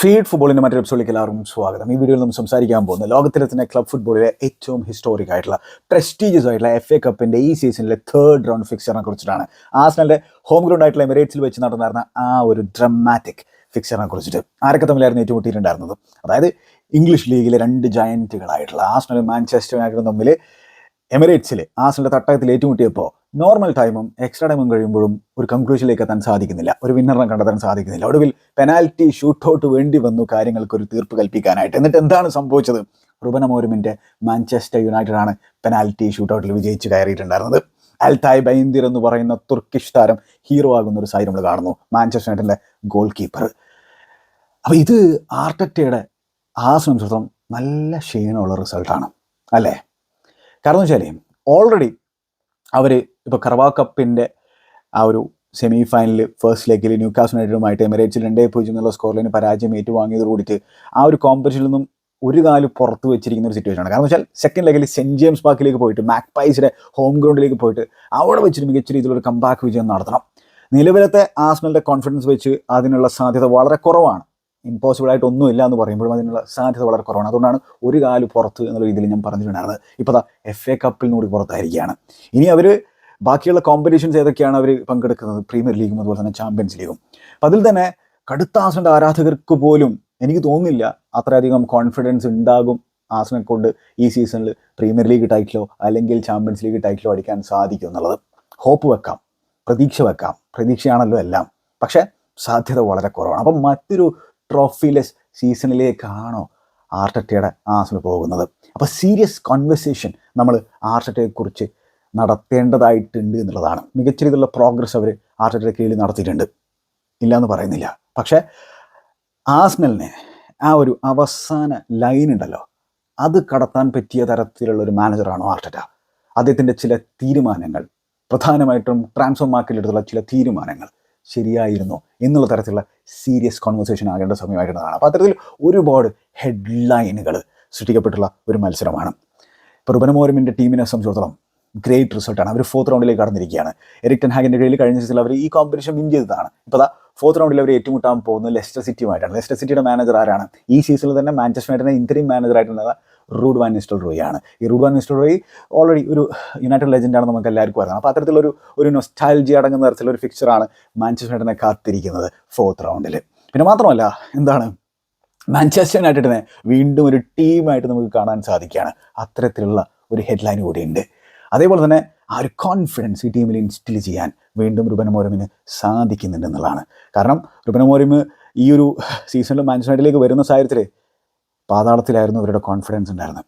Feed ഫുട്ബോളിൻ്റെ മറ്റൊരു എപ്പിസോഡിലേക്ക് എല്ലാവർക്കും സ്വാഗതം. ഈ വീഡിയോയിൽ നമ്മൾ സംസാരിക്കാൻ പോകുന്നത് ലോകത്തിലെ തന്നെ ക്ലബ് ഫുട്ബോളിലെ ഏറ്റവും ഹിസ്റ്റോറിക് ആയിട്ടുള്ള പ്രസ്റ്റീജിയസ് ആയിട്ടുള്ള FA കപ്പിൻ്റെ ഈ സീസണിലെ 3rd റൗണ്ട് ഫിക്സറിനെ കുറിച്ചിട്ടാണ്. ആർസണലിൻ്റെ ഹോം ഗ്രൗണ്ട് ആയിട്ടുള്ള എമിറേറ്റ്സിൽ വെച്ച് നടന്നിരുന്ന ആ ഒരു ഡ്രമാറ്റിക് ഫിക്സറിനെ കുറിച്ചിട്ട് ആരൊക്കെ തമ്മിലായിരുന്നു ഏറ്റുമുട്ടിയിട്ടുണ്ടായിരുന്നത്. അതായത് ഇംഗ്ലീഷ് ലീഗിലെ 2 ജയൻറ്റുകളായിട്ടുള്ള ആർസണലും മാഞ്ചസ്റ്റർ യുണൈറ്റഡും തമ്മിൽ എമിറേറ്റ്സിൽ ആർസണലിൻ്റെ തട്ടകത്തിൽ ഏറ്റുമുട്ടിയപ്പോൾ നോർമൽ ടൈമും എക്സ്ട്രാ ടൈമും കഴിയുമ്പോഴും ഒരു കൺക്ലൂഷനിലേക്ക് എത്താൻ സാധിക്കുന്നില്ല, ഒരു വിന്നറിനെ കണ്ടെത്താൻ സാധിക്കുന്നില്ല. ഒടുവിൽ പെനാൽറ്റി ഷൂട്ടൗട്ട് വേണ്ടി വന്നു കാര്യങ്ങൾക്ക് ഒരു തീർപ്പ് കൽപ്പിക്കാനായിട്ട്. എന്നിട്ട് എന്താണ് സംഭവിച്ചത്? റുബൻ അമോരിമിൻ്റെ മാഞ്ചസ്റ്റർ യുണൈറ്റഡ് ആണ് പെനാൽറ്റി ഷൂട്ടൗട്ടിൽ വിജയിച്ച് കയറിയിട്ടുണ്ടായിരുന്നത്. അൽതായ് ബൈന്ദിർ എന്ന് പറയുന്ന തുർക്കിഷ് താരം ഹീറോ ആകുന്ന ഒരു സൈഡ് നമ്മൾ കാണുന്നു, മാഞ്ചസ്റ്റർ യുണൈറ്റഡിൻ്റെ ഗോൾ കീപ്പർ. അപ്പോൾ ഇത് ആർട്ടറ്റയുടെ ആ സംബന്ധിച്ചിടത്തോളം നല്ല ക്ഷീണമുള്ള റിസൾട്ടാണ് അല്ലേ? കാരണം എന്ന് വെച്ചാൽ ഓൾറെഡി അവർ ഇപ്പോൾ കർവാ കപ്പിൻ്റെ ആ ഒരു സെമി ഫൈനലിൽ ഫസ്റ്റ് ലെഗിൽ ന്യൂകാസിൽ യുണൈറ്റഡുമായിട്ട് എമിറേറ്റ്സിൽ 2-0 എന്നുള്ള സ്കോർ ലൈന് പരാജയം ഏറ്റുവാങ്ങിയത് കൂടിയിട്ട് ആ ഒരു കോമ്പറ്റീഷനിൽ നിന്നും ഒരു കാല് പുറത്ത് വെച്ചിരിക്കുന്ന ഒരു സിറ്റുവേഷനാണ്. കാരണം വെച്ചാൽ സെക്കൻഡ് ലെഗിൽ സെൻറ്റ് ജെയിംസ് പാർക്കിലേക്ക് പോയിട്ട് മാക്പൈസിൻ്റെ ഹോം ഗ്രൗണ്ടിലേക്ക് പോയിട്ട് അവിടെ വെച്ചിട്ട് മികച്ച രീതിയിലൊരു കംബാക്ക് വിജയം നടത്തണം. നിലവിലത്തെ ആർസണലിൻ്റെ കോൺഫിഡൻസ് വെച്ച് അതിനുള്ള സാധ്യത വളരെ കുറവാണ്. ഇമ്പോസിബിളായിട്ട് ഒന്നുമില്ല എന്ന് പറയുമ്പോഴും അതിനുള്ള സാധ്യത വളരെ കുറവാണ്. അതുകൊണ്ടാണ് ഒരു കാല് പുറത്ത് എന്നുള്ള രീതിയിൽ ഞാൻ പറഞ്ഞിട്ടുണ്ടായിരുന്നത്. ഇപ്പോൾ FA കപ്പിൽ കൂടി പുറത്തായിരിക്കുകയാണ്. ഇനി അവർ ബാക്കിയുള്ള കോമ്പറ്റീഷൻസ് ഏതൊക്കെയാണ് അവർ പങ്കെടുക്കുന്നത്? പ്രീമിയർ ലീഗും അതുപോലെ തന്നെ ചാമ്പ്യൻസ് ലീഗും. അപ്പോൾ അതിൽ തന്നെ കടുത്ത ആർസണൽ ആരാധകർക്ക് പോലും എനിക്ക് തോന്നുന്നില്ല അത്രയധികം കോൺഫിഡൻസ് ഉണ്ടാകും ആർസണൽ കൊണ്ട് ഈ സീസണിൽ പ്രീമിയർ ലീഗ് ടൈറ്റിലോ അല്ലെങ്കിൽ ചാമ്പ്യൻസ് ലീഗ് ടൈറ്റിലോ അടിക്കാൻ സാധിക്കും എന്നുള്ളത്. ഹോപ്പ് വെക്കാം, പ്രതീക്ഷ വെക്കാം, പ്രതീക്ഷയാണല്ലോ എല്ലാം. പക്ഷേ സാധ്യത വളരെ കുറവാണ്. അപ്പം മറ്റൊരു ട്രോഫിലെസ് സീസണിലേക്കാണോ ആർട്ടറ്റയുടെ ആർസണൽ പോകുന്നത്? അപ്പോൾ സീരിയസ് കോൺവെർസേഷൻ നമ്മൾ ആർട്ടറ്റയെക്കുറിച്ച് നടത്തേണ്ടതായിട്ടുണ്ട് എന്നുള്ളതാണ്. മികച്ച രീതിയിലുള്ള പ്രോഗ്രസ് അവർ ആർട്ടറ്റയുടെ കീഴിൽ നടത്തിയിട്ടുണ്ട്, ഇല്ലയെന്ന് പറയുന്നില്ല. പക്ഷേ ആർസണലിനെ ആ ഒരു അവസാന ലൈൻ ഉണ്ടല്ലോ, അത് കടത്താൻ പറ്റിയ തരത്തിലുള്ള ഒരു മാനേജറാണോ ആർട്ടറ്റ? അദ്ദേഹത്തിൻ്റെ ചില തീരുമാനങ്ങൾ, പ്രധാനമായിട്ടും ട്രാൻസ്ഫർ മാർക്കറ്റിലെടുത്തുള്ള ചില തീരുമാനങ്ങൾ ശരിയായിരുന്നു എന്നുള്ള തരത്തിലുള്ള സീരിയസ് കോൺവെർസേഷൻ ആകേണ്ട സമയമായിട്ടുള്ളതാണ്. അപ്പോൾ അത്തരത്തിൽ ഒരുപാട് ഹെഡ്ലൈനുകൾ സൃഷ്ടിക്കപ്പെട്ടുള്ള ഒരു മത്സരമാണ്. ഇപ്പോൾ റുബൻ അമോരിമിൻ്റെ ടീമിനെ സംബന്ധിച്ചിടത്തോളം ഗ്രേറ്റ് റിസൾട്ടാണ്. അവർ 4th റൗണ്ടിലേക്ക് കടന്നിരിക്കുകയാണ്. എറിക് ടെൻ ഹാഗിൻ്റെ കീഴിൽ കഴിഞ്ഞ സീസണിൽ അവർ ഈ കോമ്പറ്റീഷൻ വിൻ ചെയ്തതാണ്. ഇപ്പോൾ 4th റൗണ്ടിൽ അവർ ഏറ്റുമുട്ടാൻ പോകുന്നത് ലെസ്റ്റർ സിറ്റിയുമായിട്ടാണ്. ലെസ്റ്റർ സിറ്റിയുടെ മാനേജർ ആരാണ്? ഈ സീസണിൽ തന്നെ മാഞ്ചസ്റ്റർ യുണൈറ്റഡിൻ്റെ ഇൻറ്ററിം മാനേജറായിട്ടുള്ളത് റൂഡ് വാൻ നിസ്റ്റൽറോയി ആണ്. ഈ റൂഡ് വാൻ നിസ്റ്റൽറോയി ഓൾറെഡി ഒരു യുണൈറ്റഡ് ലെജൻഡാണ് നമുക്ക് എല്ലാവർക്കും അറിയാം. അപ്പോൾ അത്തരത്തിലൊരു നൊസ്റ്റാൾജി അടങ്ങുന്ന തരത്തിലൊരു ഫിക്സറാണ് മാഞ്ചസ്റ്റർ യുണൈറ്റഡിനെ കാത്തിരിക്കുന്നത് 4th റൗണ്ടിൽ. പിന്നെ മാത്രമല്ല എന്താണ്, മാഞ്ചസ്റ്റർ യുണൈറ്റഡിനെ വീണ്ടും ഒരു ടീമായിട്ട് നമുക്ക് കാണാൻ സാധിക്കുകയാണ്. അത്തരത്തിലുള്ള ഒരു ഹെഡ്ലൈൻ കൂടിയുണ്ട്. അതേപോലെ തന്നെ ആ ഒരു കോൺഫിഡൻസ് ഈ ടീമിൽ ഇൻസ്റ്റിൽ ചെയ്യാൻ വീണ്ടും റുബൻ അമോരിമിന് സാധിക്കുന്നുണ്ടെന്നുള്ളതാണ്. കാരണം റുബൻ അമോരിം ഈ ഒരു സീസണിൽ മാഞ്ചസ്റ്റർ യുണൈറ്റഡിലേക്ക് വരുന്ന സാഹചര്യത്തിൽ പാതാളത്തിലായിരുന്നു അവരുടെ കോൺഫിഡൻസ് ഉണ്ടായിരുന്നത്.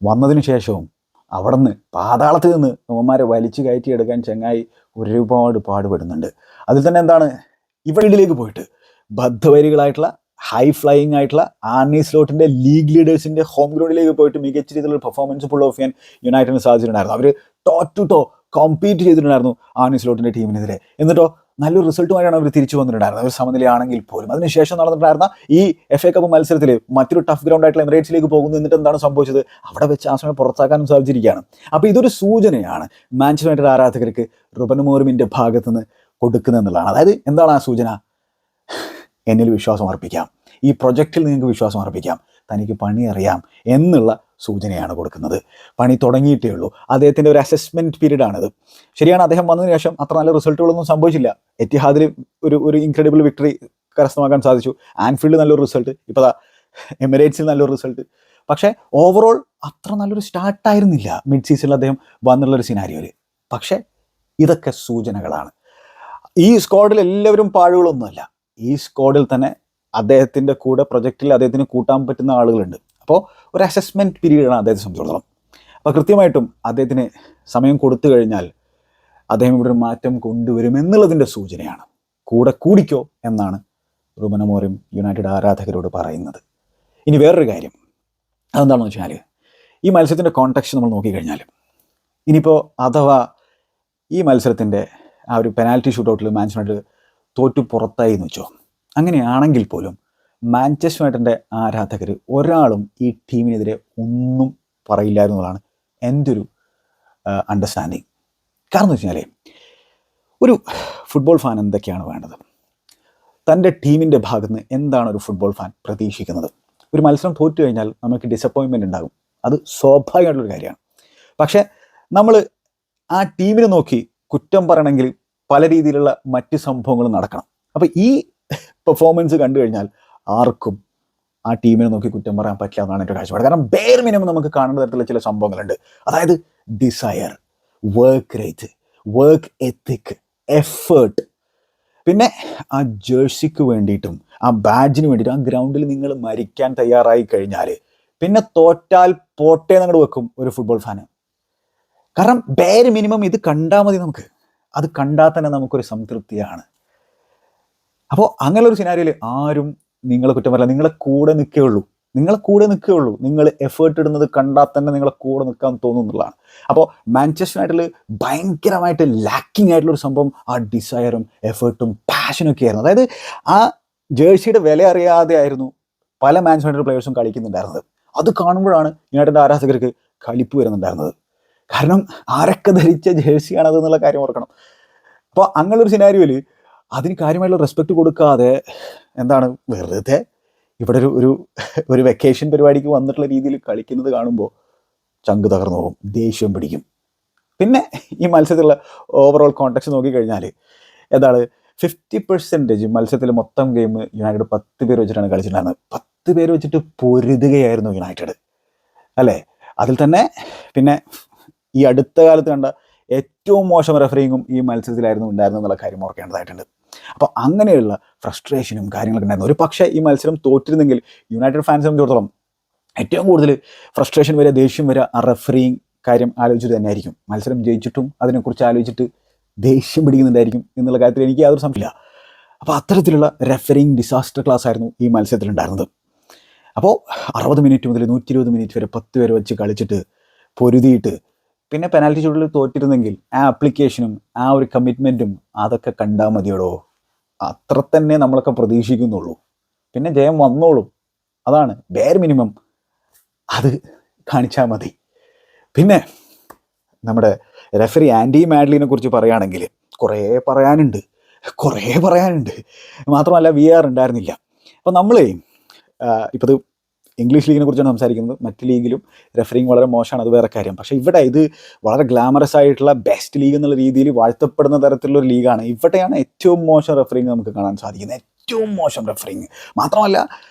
വന്നതിന് ശേഷവും അവിടെ നിന്ന് പാതാളത്തിൽ നിന്ന് അവന്മാരെ വലിച്ചു കയറ്റിയെടുക്കാൻ ചങ്ങായി ഒരുപാട് പാടുപെടുന്നുണ്ട്. അതിൽ തന്നെ എന്താണ്, ഇവരിലേക്ക് പോയിട്ട് ബദ്ധവരികളായിട്ടുള്ള ഹൈ ഫ്ലൈയിങ് ആയിട്ടുള്ള ആർണി സ്ലോട്ടിൻ്റെ ലീഗ് ലീഡേഴ്സിൻ്റെ ഹോം ഗ്രൗണ്ടിലേക്ക് പോയിട്ട് മികച്ച രീതിയിലുള്ള പെർഫോമൻസ് പുൾ ഓഫ് ചെയ്യാൻ യുണൈറ്റഡിന് സാധിച്ചിട്ടുണ്ടായിരുന്നു. അവർ ടോപ്പ് ടു കോമ്പീറ്റ് ചെയ്തിട്ടുണ്ടായിരുന്നു ആർണി സ്ലോട്ടിൻ്റെ ടീമിനെതിരെ. എന്നിട്ടോ നല്ലൊരു റിസൾട്ടുമായിട്ടാണ് അവർ തിരിച്ചു വന്നിട്ടുണ്ടായിരുന്നത്. അവർ സമനിലയാണെങ്കിൽ പോലും. അതിനുശേഷം നടന്നിട്ടുണ്ടായിരുന്ന ഈ FA കപ്പ് മത്സരത്തിൽ മറ്റൊരു ടഫ് ഗ്രൗണ്ട് ആയിട്ടുള്ള എമിറേറ്റ്സിലേക്ക് പോകുന്നു. എന്നിട്ട് എന്താണ് സംഭവിച്ചത്? അവിടെ വെച്ച് ആർസണൽ പുറത്താക്കാനും സാധിച്ചിരിക്കുകയാണ്. അപ്പോൾ ഇതൊരു സൂചനയാണ് മാഞ്ചസ്റ്റർ യുണൈറ്റഡ് ആരാധകർക്ക് റുബൻ അമോരിമിൻ്റെ ഭാഗത്തുനിന്ന് കൊടുക്കുന്നതെന്നുള്ളതാണ്. അതായത് എന്താണ് ആ സൂചന? എന്നിൽ വിശ്വാസം അർപ്പിക്കാം, ഈ പ്രൊജക്റ്റിൽ നിങ്ങൾക്ക് വിശ്വാസം അർപ്പിക്കാം, തനിക്ക് പണി അറിയാം എന്നുള്ള സൂചനയാണ് കൊടുക്കുന്നത്. പണി തുടങ്ങിയിട്ടേ ഉള്ളൂ. അദ്ദേഹത്തിൻ്റെ ഒരു അസസ്മെൻറ്റ് പീരീഡാണിത്. ശരിയാണ്, അദ്ദേഹം വന്നതിന് ശേഷം അത്ര നല്ല റിസൾട്ടുകളൊന്നും സംഭവിച്ചില്ല. എത്തിഹാദിൽ ഒരു ഇൻക്രെഡിബിൾ വിക്ടറി കരസ്ഥമാക്കാൻ സാധിച്ചു. ആൻഫീൽഡ് നല്ലൊരു റിസൾട്ട്, ഇപ്പോൾ എമിറേറ്റ്സിൽ നല്ലൊരു റിസൾട്ട്. പക്ഷേ ഓവറോൾ അത്ര നല്ലൊരു സ്റ്റാർട്ടായിരുന്നില്ല മിഡ് സീസണിൽ അദ്ദേഹം വന്നുള്ളൊരു സിനാരിയോയിൽ. പക്ഷേ ഇതൊക്കെ സൂചനകളാണ്. ഈ സ്ക്വാഡിൽ എല്ലാവരും പാഴുകളൊന്നുമല്ല. ഈ സ്ക്വാഡിൽ തന്നെ അദ്ദേഹത്തിൻ്റെ കൂടെ പ്രൊജക്റ്റിൽ അദ്ദേഹത്തിന് കൂട്ടാൻ പറ്റുന്ന ആളുകളുണ്ട്. അപ്പോൾ ഒരു അസസ്മെൻറ്റ് പീരീഡാണ് അദ്ദേഹത്തെ സംബന്ധിച്ചിടത്തോളം. അപ്പോൾ കൃത്യമായിട്ടും അദ്ദേഹത്തിന് സമയം കൊടുത്തു കഴിഞ്ഞാൽ അദ്ദേഹം ഇവിടെ ഒരു മാറ്റം കൊണ്ടുവരുമെന്നുള്ളതിൻ്റെ സൂചനയാണ്. കൂടെ കൂടിക്കോ എന്നാണ് റുബൻ അമോരിം യുണൈറ്റഡ് ആരാധകരോട് പറയുന്നത്. ഇനി വേറൊരു കാര്യം അതെന്താണെന്ന് വെച്ചാൽ, ഈ മത്സരത്തിൻ്റെ കോൺടെക്സ്റ്റ് നമ്മൾ നോക്കിക്കഴിഞ്ഞാൽ, ഇനിയിപ്പോൾ അഥവാ ഈ മത്സരത്തിൻ്റെ ആ ഒരു പെനാൽറ്റി ഷൂട്ടൗട്ടിൽ മാഞ്ചസ്റ്റർ യുണൈറ്റഡ് തോറ്റു പുറത്തായി എന്ന് വെച്ചോ, അങ്ങനെയാണെങ്കിൽ പോലും മാഞ്ചസ്റ്റർ യുണൈറ്റഡിൻ്റെ ആരാധകർ ഒരാളും ഈ ടീമിനെതിരെ ഒന്നും പറയില്ലായിരുന്നു എന്നതാണ് എൻ്റെ ഒരു തൻ്റെ ടീമിൻ്റെ ഭാഗത്ത് നിന്ന് എന്താണ് ഒരു ഫുട്ബോൾ ഫാൻ പ്രതീക്ഷിക്കുന്നത്? ഒരു മത്സരം തോറ്റു കഴിഞ്ഞാൽ നമുക്ക് ഡിസപ്പോയിൻമെൻ്റ് ഉണ്ടാകും, അത് സ്വാഭാവികമായിട്ടുള്ളൊരു കാര്യമാണ്. പക്ഷേ നമ്മൾ ആ ടീമിനെ നോക്കി കുറ്റം പറയണമെങ്കിൽ പല രീതിയിലുള്ള മറ്റ് സംഭവങ്ങൾ നടക്കണം. അപ്പോൾ ഈ പെർഫോമൻസ് കണ്ടു കഴിഞ്ഞാൽ ആർക്കും ആ ടീമിനെ നോക്കി കുറ്റം പറയാൻ പറ്റില്ല എന്നാണ് എൻ്റെ കാഴ്ചപ്പാട്. കാരണം ബെയർ മിനിമം നമുക്ക് കാണേണ്ട തരത്തിലുള്ള ചില സംഭവങ്ങളുണ്ട്. അതായത് desire, work rate, work ethic, effort, പിന്നെ ആ ജേഴ്സിക്ക് വേണ്ടിയിട്ടും ആ ബാഡ്ജിന് വേണ്ടിയിട്ടും ആ ഗ്രൗണ്ടിൽ നിങ്ങൾ മരിക്കാൻ തയ്യാറായി കഴിഞ്ഞാൽ പിന്നെ തോറ്റാൽ പോട്ടെ എന്നങ്ങോട്ട് വെക്കും ഒരു ഫുട്ബോൾ ഫാന്. കാരണം ബെയർ മിനിമം ഇത് കണ്ടാൽ മതി, നമുക്ക് അത് കണ്ടാൽ തന്നെ നമുക്കൊരു സംതൃപ്തിയാണ്. അപ്പോൾ അങ്ങനെയുള്ളൊരു സിനാരിയോയിൽ ആരും നിങ്ങളെ കുറ്റം പറയില്ല, നിങ്ങളെ കൂടെ നിൽക്കുകയുള്ളൂ. നിങ്ങൾ എഫേർട്ട് ഇടുന്നത് കണ്ടാൽ തന്നെ നിങ്ങളെ കൂടെ നിൽക്കാൻ തോന്നുന്നുള്ളതാണ്. അപ്പോൾ മാഞ്ചസ്റ്റർ യുണൈറ്റഡിൽ ഭയങ്കരമായിട്ട് ലാക്കിംഗ് ആയിട്ടുള്ളൊരു സംഭവം ആ ഡിസയറും എഫേർട്ടും പാഷനൊക്കെ ആയിരുന്നു. അതായത് ആ ജേഴ്സിയുടെ വില അറിയാതെ ആയിരുന്നു പല മാഞ്ചസ്റ്റർ യുണൈറ്റഡ് പ്ലെയേഴ്സും കളിക്കുന്നുണ്ടായിരുന്നത്. അത് കാണുമ്പോഴാണ് യുണൈറ്റഡ് ആരാധകർക്ക് കലിപ്പ് വരുന്നുണ്ടായിരുന്നത്. കാരണം ആരൊക്കെ ധരിച്ച ജേഴ്സിയാണത് എന്നുള്ള കാര്യം ഓർക്കണം. അപ്പോൾ അങ്ങനെയൊരു സിനാരിയോയിൽ അതിന് കാര്യമായിട്ടുള്ള റെസ്പെക്റ്റ് കൊടുക്കാതെ എന്താണ് വെറുതെ ഇവിടെ ഒരു വെക്കേഷൻ പരിപാടിക്ക് വന്നിട്ടുള്ള രീതിയിൽ കളിക്കുന്നത് കാണുമ്പോൾ ചങ്ക് തകർന്നു പോകും, ദേഷ്യം പിടിക്കും. പിന്നെ ഈ മത്സരത്തിലുള്ള ഓവറോൾ കോൺടാക്ട് നോക്കിക്കഴിഞ്ഞാൽ എന്താണ് 50% മത്സരത്തിൽ മൊത്തം ഗെയിം യുണൈറ്റഡ് 10 പേര് വെച്ചിട്ടാണ് കളിച്ചിട്ടുണ്ടായിരുന്നത്. 10 പേര് വെച്ചിട്ട് പൊരുതുകയായിരുന്നു യുണൈറ്റഡ്, അല്ലേ? അതിൽ തന്നെ പിന്നെ ഈ അടുത്ത കാലത്ത് കണ്ട ഏറ്റവും മോശം റെഫറിങ്ങും ഈ മത്സരത്തിലായിരുന്നു ഉണ്ടായിരുന്നു എന്നുള്ള കാര്യം ഓർക്കേണ്ടതായിട്ടുണ്ട്. അപ്പോൾ അങ്ങനെയുള്ള ഫ്രസ്ട്രേഷനും കാര്യങ്ങളൊക്കെ ഉണ്ടായിരുന്നു. ഒരു പക്ഷേ ഈ മത്സരം തോറ്റിരുന്നെങ്കിൽ യുണൈറ്റഡ് ഫാൻസിനെ സംബന്ധിച്ചിടത്തോളം ഏറ്റവും കൂടുതൽ ഫ്രസ്ട്രേഷൻ വരെ, ദേഷ്യം വരെ ആ റെഫറിങ് കാര്യം ആലോചിച്ചിട്ട് തന്നെയായിരിക്കും. മത്സരം ജയിച്ചിട്ടും അതിനെക്കുറിച്ച് ആലോചിച്ചിട്ട് ദേഷ്യം പിടിക്കുന്നുണ്ടായിരിക്കും എന്നുള്ള കാര്യത്തിൽ എനിക്ക് യാതൊരു സംശയമില്ല. അപ്പോൾ അത്തരത്തിലുള്ള റെഫറിങ് ഡിസാസ്റ്റർ ക്ലാസ് ആയിരുന്നു ഈ മത്സരത്തിലുണ്ടായിരുന്നത്. അപ്പോൾ 60 മിനിറ്റ് മുതൽ 120 മിനിറ്റ് വരെ 10 പേര് വെച്ച് കളിച്ചിട്ട് പൊരുതിയിട്ട് പിന്നെ പെനാൽറ്റി ഷൂട്ടിൽ തോറ്റിരുന്നെങ്കിൽ ആ അപ്ലിക്കേഷനും ആ ഒരു കമ്മിറ്റ്മെൻറ്റും അതൊക്കെ കണ്ടാൽ മതിയോടോ. അത്ര തന്നെ നമ്മളൊക്കെ പ്രതീക്ഷിക്കുന്നുള്ളൂ. പിന്നെ ജയം വന്നോളും, അതാണ് ബെയർ മിനിമം, അത് കാണിച്ചാൽ മതി. പിന്നെ നമ്മുടെ റെഫറി ആൻഡി മാഡ്ലിനെ കുറിച്ച് പറയുകയാണെങ്കിൽ കുറേ പറയാനുണ്ട്. മാത്രമല്ല VAR ഉണ്ടായിരുന്നില്ല. അപ്പോൾ നമ്മൾ ഇപ്പോൾ ഇത് ഇംഗ്ലീഷ് ലീഗിനെ കുറിച്ചാണ് സംസാരിക്കുന്നത്. മറ്റ് ലീഗിലും റെഫറിങ് വളരെ മോശമാണ്, അത് വേറെ കാര്യം. പക്ഷേ ഇവിടെ ഇത് വളരെ ഗ്ലാമറസ് ആയിട്ടുള്ള ബെസ്റ്റ് ലീഗ് എന്നുള്ള രീതിയിൽ വാഴ്ത്തപ്പെടുന്ന തരത്തിലുള്ളൊരു ലീഗാണ്. ഇവിടെയാണ് ഏറ്റവും മോശം റെഫറിങ് നമുക്ക് കാണാൻ സാധിക്കുന്നത്. ഏറ്റവും മോശം റെഫറിങ് മാത്രമല്ല,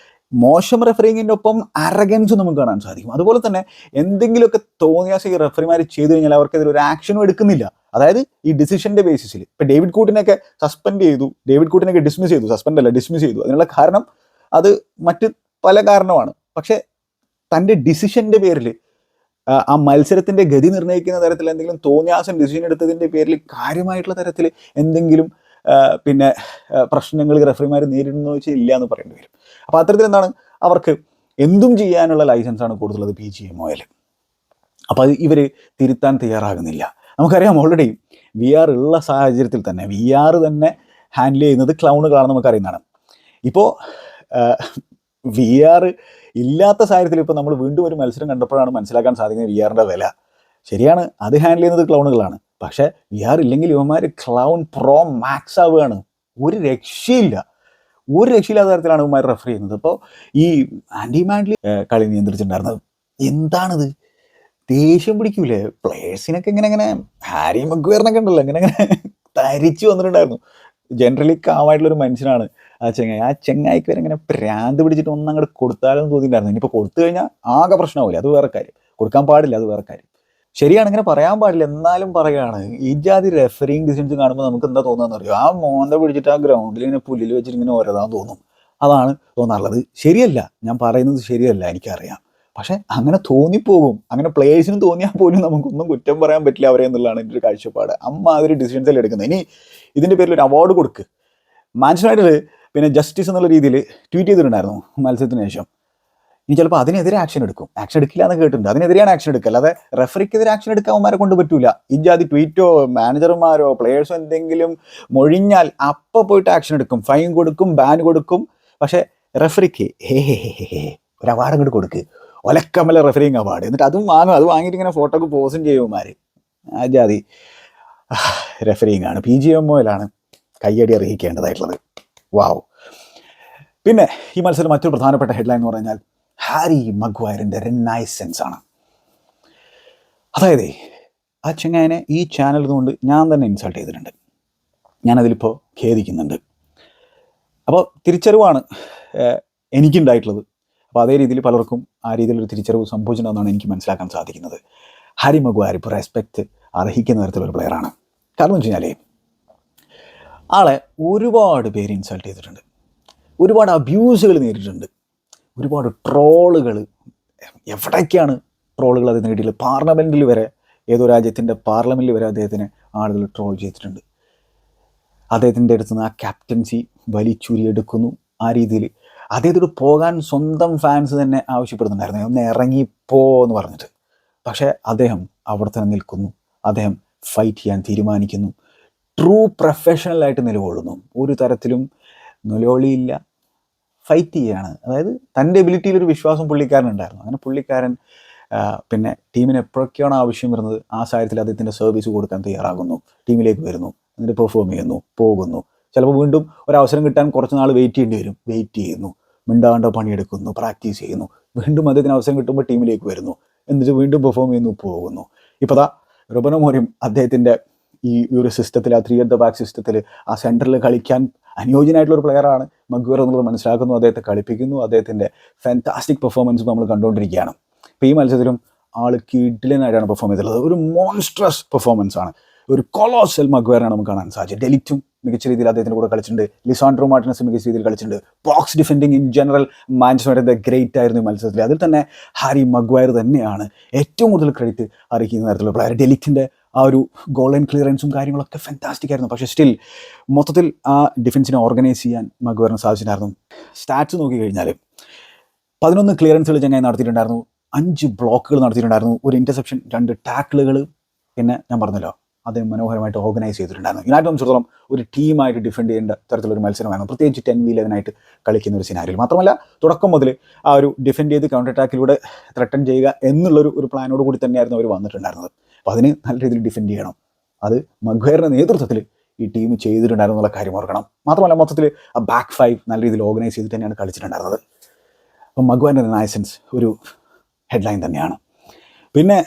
മോശം റെഫറിങ്ങിൻ്റെ ഒപ്പം അറഗൻസും നമുക്ക് കാണാൻ സാധിക്കും. അതുപോലെ തന്നെ എന്തെങ്കിലുമൊക്കെ തോന്നിയാൽ ഈ റെഫറിമാർ ചെയ്തു കഴിഞ്ഞാൽ അവർക്കെതിരെ ഒരു ആക്ഷനും എടുക്കുന്നില്ല. അതായത് ഈ ഡിസിഷൻ്റെ ബേസിസിൽ ഇപ്പോൾ ഡേവിഡ് കൂട്ടിനൊക്കെ സസ്പെൻഡ് ചെയ്തു, ഡിസ്മിസ് ചെയ്തു. അതിനുള്ള കാരണം അത് മറ്റ് പല കാരണമാണ്. പക്ഷേ തൻ്റെ ഡിസിഷൻ്റെ പേരിൽ ആ മത്സരത്തിൻ്റെ ഗതി നിർണ്ണയിക്കുന്ന തരത്തിൽ എന്തെങ്കിലും തോന്നിയാസം ഡിസിഷൻ എടുത്തതിൻ്റെ പേരിൽ കാര്യമായിട്ടുള്ള തരത്തിൽ എന്തെങ്കിലും പിന്നെ പ്രശ്നങ്ങൾ റെഫറിമാർ നേരിടുന്നു വെച്ചാൽ ഇല്ല എന്ന് പറയേണ്ടി വരും. അപ്പോൾ അത്തരത്തിൽ എന്താണ്, അവർക്ക് എന്തും ചെയ്യാനുള്ള ലൈസൻസാണ് കൊടുത്തുള്ളത് PGMOL. അപ്പോൾ അത് ഇവർ തിരുത്താൻ തയ്യാറാകുന്നില്ല. നമുക്കറിയാം ഓൾറെഡി VR ഉള്ള സാഹചര്യത്തിൽ തന്നെ VR തന്നെ ഹാൻഡിൽ ചെയ്യുന്നത് ക്ലൗണുകളാണെന്ന് നമുക്കറിയുന്നതാണ്. ഇപ്പോൾ VR ഇല്ലാത്ത സാഹചര്യത്തിൽ ഇപ്പോൾ നമ്മൾ വീണ്ടും ഒരു മത്സരം കണ്ടപ്പോഴാണ് മനസ്സിലാക്കാൻ സാധിക്കുന്നത് VRൻ്റെ വില. ശരിയാണ്, അത് ഹാൻഡിൽ ചെയ്യുന്നത് ക്ലൗണുകളാണ്. പക്ഷേ VR ഇല്ലെങ്കിൽ ഇവന്മാർ ക്ലൗൺ പ്രോ മാക്സ് ആവുകയാണ്. ഒരു രക്ഷയില്ലാത്ത തരത്തിലാണ് ഇവന്മാർ റെഫർ ചെയ്യുന്നത്. അപ്പോൾ ഈ ആൻഡി മാഡ്ലി കളി നിയന്ത്രിച്ചിട്ടുണ്ടായിരുന്നത് എന്താണിത്? ദേഷ്യം പിടിക്കൂലേ പ്ലേയേഴ്സിനൊക്കെ? ഇങ്ങനെ ഹാരി മഗ്വയറിനൊക്കെ ഉണ്ടല്ലോ, ഇങ്ങനെ തരിച്ചു വന്നിട്ടുണ്ടായിരുന്നു. ജനറലി കാമായിട്ടുള്ളൊരു മനുഷ്യനാണ് ആ ചെങ്ങായിക്ക് വരെ ഇങ്ങനെ പ്രാന്ത് പിടിച്ചിട്ട് ഒന്നും അങ്ങോട്ട് കൊടുത്താലെന്ന് തോന്നിയിട്ടുണ്ടായിരുന്നു. ഇനിയിപ്പോൾ കൊടുത്തു കഴിഞ്ഞാൽ ആകെ പ്രശ്നമാവില്ല, അത് വേറെ കാര്യം. കൊടുക്കാൻ പാടില്ല, അത് വേറെ കാര്യം. ശരിയാണ്, ഇങ്ങനെ പറയാൻ പാടില്ല, എന്നാലും പറയുകയാണ്. ഈ ജാതി റെഫറിങ് ഡിസിഷൻസ് കാണുമ്പോൾ നമുക്ക് എന്താ തോന്നുന്നതെന്ന് അറിയോ? ആ മോന്ത പിടിച്ചിട്ട് ആ ഗ്രൗണ്ടിൽ ഇങ്ങനെ പുല്ലിൽ വെച്ചിട്ട് ഇങ്ങനെ ഓരോതാൻ തോന്നും. അതാണ് തോന്നാറുള്ളത്. ശരിയല്ല, ഞാൻ പറയുന്നത് ശരിയല്ല, എനിക്കറിയാം. പക്ഷേ അങ്ങനെ തോന്നിപ്പോകും. അങ്ങനെ പ്ലേയേഴ്സിനും തോന്നിയാൽ പോലും നമുക്കൊന്നും കുറ്റം പറയാൻ പറ്റില്ല അവരെ എന്നുള്ളതാണ് എൻ്റെ ഒരു കാഴ്ചപ്പാട്. അതൊരു ഡിസിഷൻസിൽ എടുക്കുന്നത്. ഇനി ഇതിൻ്റെ പേരിൽ ഒരു അവാർഡ് കൊടുക്ക്. മാഞ്ചസ്റ്റർ യുണൈറ്റഡ് പിന്നെ ജസ്റ്റിസ് എന്നുള്ള രീതിയിൽ ട്വീറ്റ് ചെയ്തിട്ടുണ്ടായിരുന്നു മത്സരത്തിന് ശേഷം. ഇനി ചിലപ്പോൾ അതിനെതിരെ ആക്ഷൻ എടുക്കില്ല എന്ന് കേട്ടിട്ടുണ്ട്. അതിനെതിരെയാണ് ആക്ഷൻ എടുക്കുക, അല്ലാതെ റെഫറിക്കെതിരെ ആക്ഷൻ എടുക്കാൻ അവന്മാരെ കൊണ്ട് പറ്റൂല. ഈ ജാതി ട്വീറ്റോ മാനേജർമാരോ പ്ലേയേഴ്സോ എന്തെങ്കിലും മൊഴിഞ്ഞാൽ അപ്പം പോയിട്ട് ആക്ഷൻ എടുക്കും, ഫൈൻ കൊടുക്കും, ബാൻ കൊടുക്കും. പക്ഷേ റെഫറിക്ക് ഒരു അവാർഡ് അങ്ങോട്ട് കൊടുക്ക്, ഒലക്കമല റെഫറിങ് അവാർഡ്. എന്നിട്ട് അതും വാങ്ങും. അത് വാങ്ങിയിട്ട് ഇങ്ങനെ ഫോട്ടോക്ക് പോസും ചെയ്യുമാർ. ആ ജാതി റെഫറിങ് ആണ്. PGMOL കയ്യടി അറിയിക്കേണ്ടതായിട്ടുള്ളത്. വാവ്. പിന്നെ ഈ മത്സരം മറ്റൊരു പ്രധാനപ്പെട്ട ഹെഡ്ലൈൻ എന്ന് പറഞ്ഞാൽ ഹാരി മഗ്വയറിൻ്റെ റിനൈസൻസ് ആണ്. അതായത് ആ ചെങ്ങായനെ ഈ ചാനൽ കൊണ്ട് ഞാൻ തന്നെ ഇൻസൾട്ട് ചെയ്തിട്ടുണ്ട്. ഞാനതിലിപ്പോൾ ഖേദിക്കുന്നുണ്ട്. അപ്പോൾ തിരിച്ചറിവാണ് എനിക്കുണ്ടായിട്ടുള്ളത്. അപ്പോൾ അതേ രീതിയിൽ പലർക്കും ആ രീതിയിലൊരു തിരിച്ചറിവ് സംഭവിച്ചിട്ടുണ്ടെന്നാണ് എനിക്ക് മനസ്സിലാക്കാൻ സാധിക്കുന്നത്. ഹാരി മഗ്വയർ ഇപ്പോൾ റെസ്പെക്റ്റ് അർഹിക്കുന്ന തരത്തിലൊരു പ്ലെയറാണ്. കാരണം എന്ന് വെച്ച് കഴിഞ്ഞാൽ ആളെ ഒരുപാട് പേര് ഇൻസൾട്ട് ചെയ്തിട്ടുണ്ട്, ഒരുപാട് അബ്യൂസുകൾ നേരിട്ടിട്ടുണ്ട്, ഒരുപാട് ട്രോളുകൾ. എവിടേക്കാണ് ട്രോളുകൾ അത് നേടിയിട്ടുള്ളത്? പാർലമെൻറ്റിൽ വരെ, ഏതോ രാജ്യത്തിൻ്റെ പാർലമെൻറ്റിൽ വരെ അദ്ദേഹത്തിന് ആളുകൾ ട്രോൾ ചെയ്തിട്ടുണ്ട്. അദ്ദേഹത്തിൻ്റെ അടുത്ത് നിന്ന് ആ ക്യാപ്റ്റൻസി വലിച്ചൂരിയെടുക്കുന്നു. ആ രീതിയിൽ അദ്ദേഹത്തോട് പോകാൻ സ്വന്തം ഫാൻസ് തന്നെ ആവശ്യപ്പെടുന്നുണ്ടായിരുന്നു, ഒന്ന് ഇറങ്ങിപ്പോ എന്ന് പറഞ്ഞിട്ട്. പക്ഷേ അദ്ദേഹം അവിടെ തന്നെ നിൽക്കുന്നു, അദ്ദേഹം ഫൈറ്റ് ചെയ്യാൻ തീരുമാനിക്കുന്നു, ട്രൂ പ്രൊഫഷണലായിട്ട് നിലകൊള്ളുന്നു. ഒരു തരത്തിലും നിലവിളിയില്ല, ഫൈറ്റ് ചെയ്യുകയാണ്. അതായത് തൻ്റെ എബിലിറ്റിയിലൊരു വിശ്വാസം പുള്ളിക്കാരനുണ്ടായിരുന്നു. അങ്ങനെ പുള്ളിക്കാരൻ പിന്നെ ടീമിന് എപ്പോഴൊക്കെയാണ് ആവശ്യം വരുന്നത് ആ സാഹചര്യത്തിൽ അദ്ദേഹത്തിൻ്റെ സർവീസ് കൊടുക്കാൻ തയ്യാറാകുന്നു, ടീമിലേക്ക് വരുന്നു, എന്നിട്ട് പെർഫോം ചെയ്യുന്നു, പോകുന്നു. ചിലപ്പോൾ വീണ്ടും ഒരവസരം കിട്ടാൻ കുറച്ച് നാൾ വെയിറ്റ് ചെയ്യേണ്ടി വരും, വെയിറ്റ് ചെയ്യുന്നു, മിണ്ടാണ്ട പണിയെടുക്കുന്നു, പ്രാക്ടീസ് ചെയ്യുന്നു, വീണ്ടും അദ്ദേഹത്തിന് അവസരം കിട്ടുമ്പോൾ ടീമിലേക്ക് വരുന്നു, എന്നിട്ട് വീണ്ടും പെർഫോം ചെയ്യുന്നു, പോകുന്നു. ഇപ്പോൾ ദാ റുബൻ അമോറിം അദ്ദേഹത്തിൻ്റെ ഈ ഒരു സിസ്റ്റത്തിൽ, ആ 3 at the back സിസ്റ്റത്തിൽ ആ സെൻറ്ററിൽ കളിക്കാൻ അനുയോജ്യനായിട്ടുള്ളൊരു പ്ലെയറാണ് മഗ്വയർ എന്നുള്ളത് മനസ്സിലാക്കുന്നു. അദ്ദേഹത്തെ കളിപ്പിക്കുന്നു, അദ്ദേഹത്തിൻ്റെ ഫാന്റാസ്റ്റിക് പെർഫോമൻസ് നമ്മൾ കണ്ടുകൊണ്ടിരിക്കുകയാണ്. ഇപ്പോൾ ഈ മത്സരത്തിലും ആൾ കിഡിലനായിട്ടാണ് പെർഫോം ചെയ്തിട്ടുള്ളത്. ഒരു മോൺസ്ട്രസ് പെർഫോമൻസ് ആണ്, ഒരു കൊളോസൽ മഗ്വയറാണ് നമുക്ക് കാണാൻ സാധിച്ചത്. ഡെലിറ്റും മികച്ച രീതിയിൽ അദ്ദേഹത്തിൻ്റെ കൂടെ കളിച്ചിട്ടുണ്ട്, ലിസാൻഡ്രോ മാർട്ടിനസ് മികച്ച രീതിയിൽ കളിച്ചിട്ടുണ്ട്. Box defending in general Manchester United great ആയിരുന്നു ഈ മത്സരത്തിൽ. അതിൽ തന്നെ ഹാരി മഗ്വയർ തന്നെയാണ് ഏറ്റവും കൂടുതൽ ക്രെഡിറ്റ് അർഹിക്കുന്ന തരത്തിലുള്ള പ്ലെയർ. ഡെലിറ്റിൻ്റെ ആ ഒരു ഗോൾ ലൈൻ ക്ലിയറൻസും കാര്യങ്ങളൊക്കെ ഫാന്റാസ്റ്റിക് ആയിരുന്നു. പക്ഷേ സ്റ്റിൽ മൊത്തത്തിൽ ആ ഡിഫൻസിനെ ഓർഗനൈസ് ചെയ്യാൻ മഗ്വയറിന് സാധിച്ചിട്ടുണ്ടായിരുന്നു. സ്റ്റാറ്റ്സ് നോക്കിക്കഴിഞ്ഞാൽ 11 ക്ലിയറൻസുകൾ ചങ്ങായി നടത്തിയിട്ടുണ്ടായിരുന്നു, 5 ബ്ലോക്കുകൾ നടത്തിയിട്ടുണ്ടായിരുന്നു, ഒരു ഇൻ്റർസെപ്ഷൻ, 2 ടാക്കിളുകൾ. പിന്നെ ഞാൻ പറഞ്ഞല്ലോ, അദ്ദേഹം മനോഹരമായിട്ട് ഓർഗനൈസ് ചെയ്തിട്ടുണ്ടായിരുന്നു. യുണൈറ്റഡ് സംബന്ധിച്ചിടത്തോളം ഒരു ടീമായിട്ട് ഡിഫെൻഡ് ചെയ്യേണ്ട തരത്തിലൊരു മത്സരമായിരുന്നു, പ്രത്യേകിച്ച് 10v11 കളിക്കുന്ന ഒരു സിനാരിയിൽ. മാത്രമല്ല തുടക്കം മുതൽ ആ ഒരു ഡിഫെൻഡ് ചെയ്ത് കൗണ്ടർ അറ്റാക്കിലൂടെ ത്രട്ടൺ ചെയ്യുക എന്നുള്ളൊരു പ്ലാനോട് കൂടി തന്നെയായിരുന്നു അവർ വന്നിട്ടുണ്ടായിരുന്നത്. അപ്പോൾ അതിന് നല്ല രീതിയിൽ ഡിഫെൻഡ് ചെയ്യണം. അത് മഗ്വയറിൻ്റെ നേതൃത്വത്തിൽ ഈ ടീം ചെയ്തിട്ടുണ്ടായിരുന്നു എന്നുള്ള കാര്യം ഓർക്കണം. മാത്രമല്ല മൊത്തത്തിൽ ആ ബാക്ക് 5 നല്ല രീതിയിൽ ഓർഗനൈസ് ചെയ്ത് തന്നെയാണ് കളിച്ചിട്ടുണ്ടായിരുന്നത്. അപ്പം മഗ്വയറിൻ്റെ റിനൈസൻസ് ഒരു ഹെഡ്ലൈൻ തന്നെയാണ്. പിന്നെ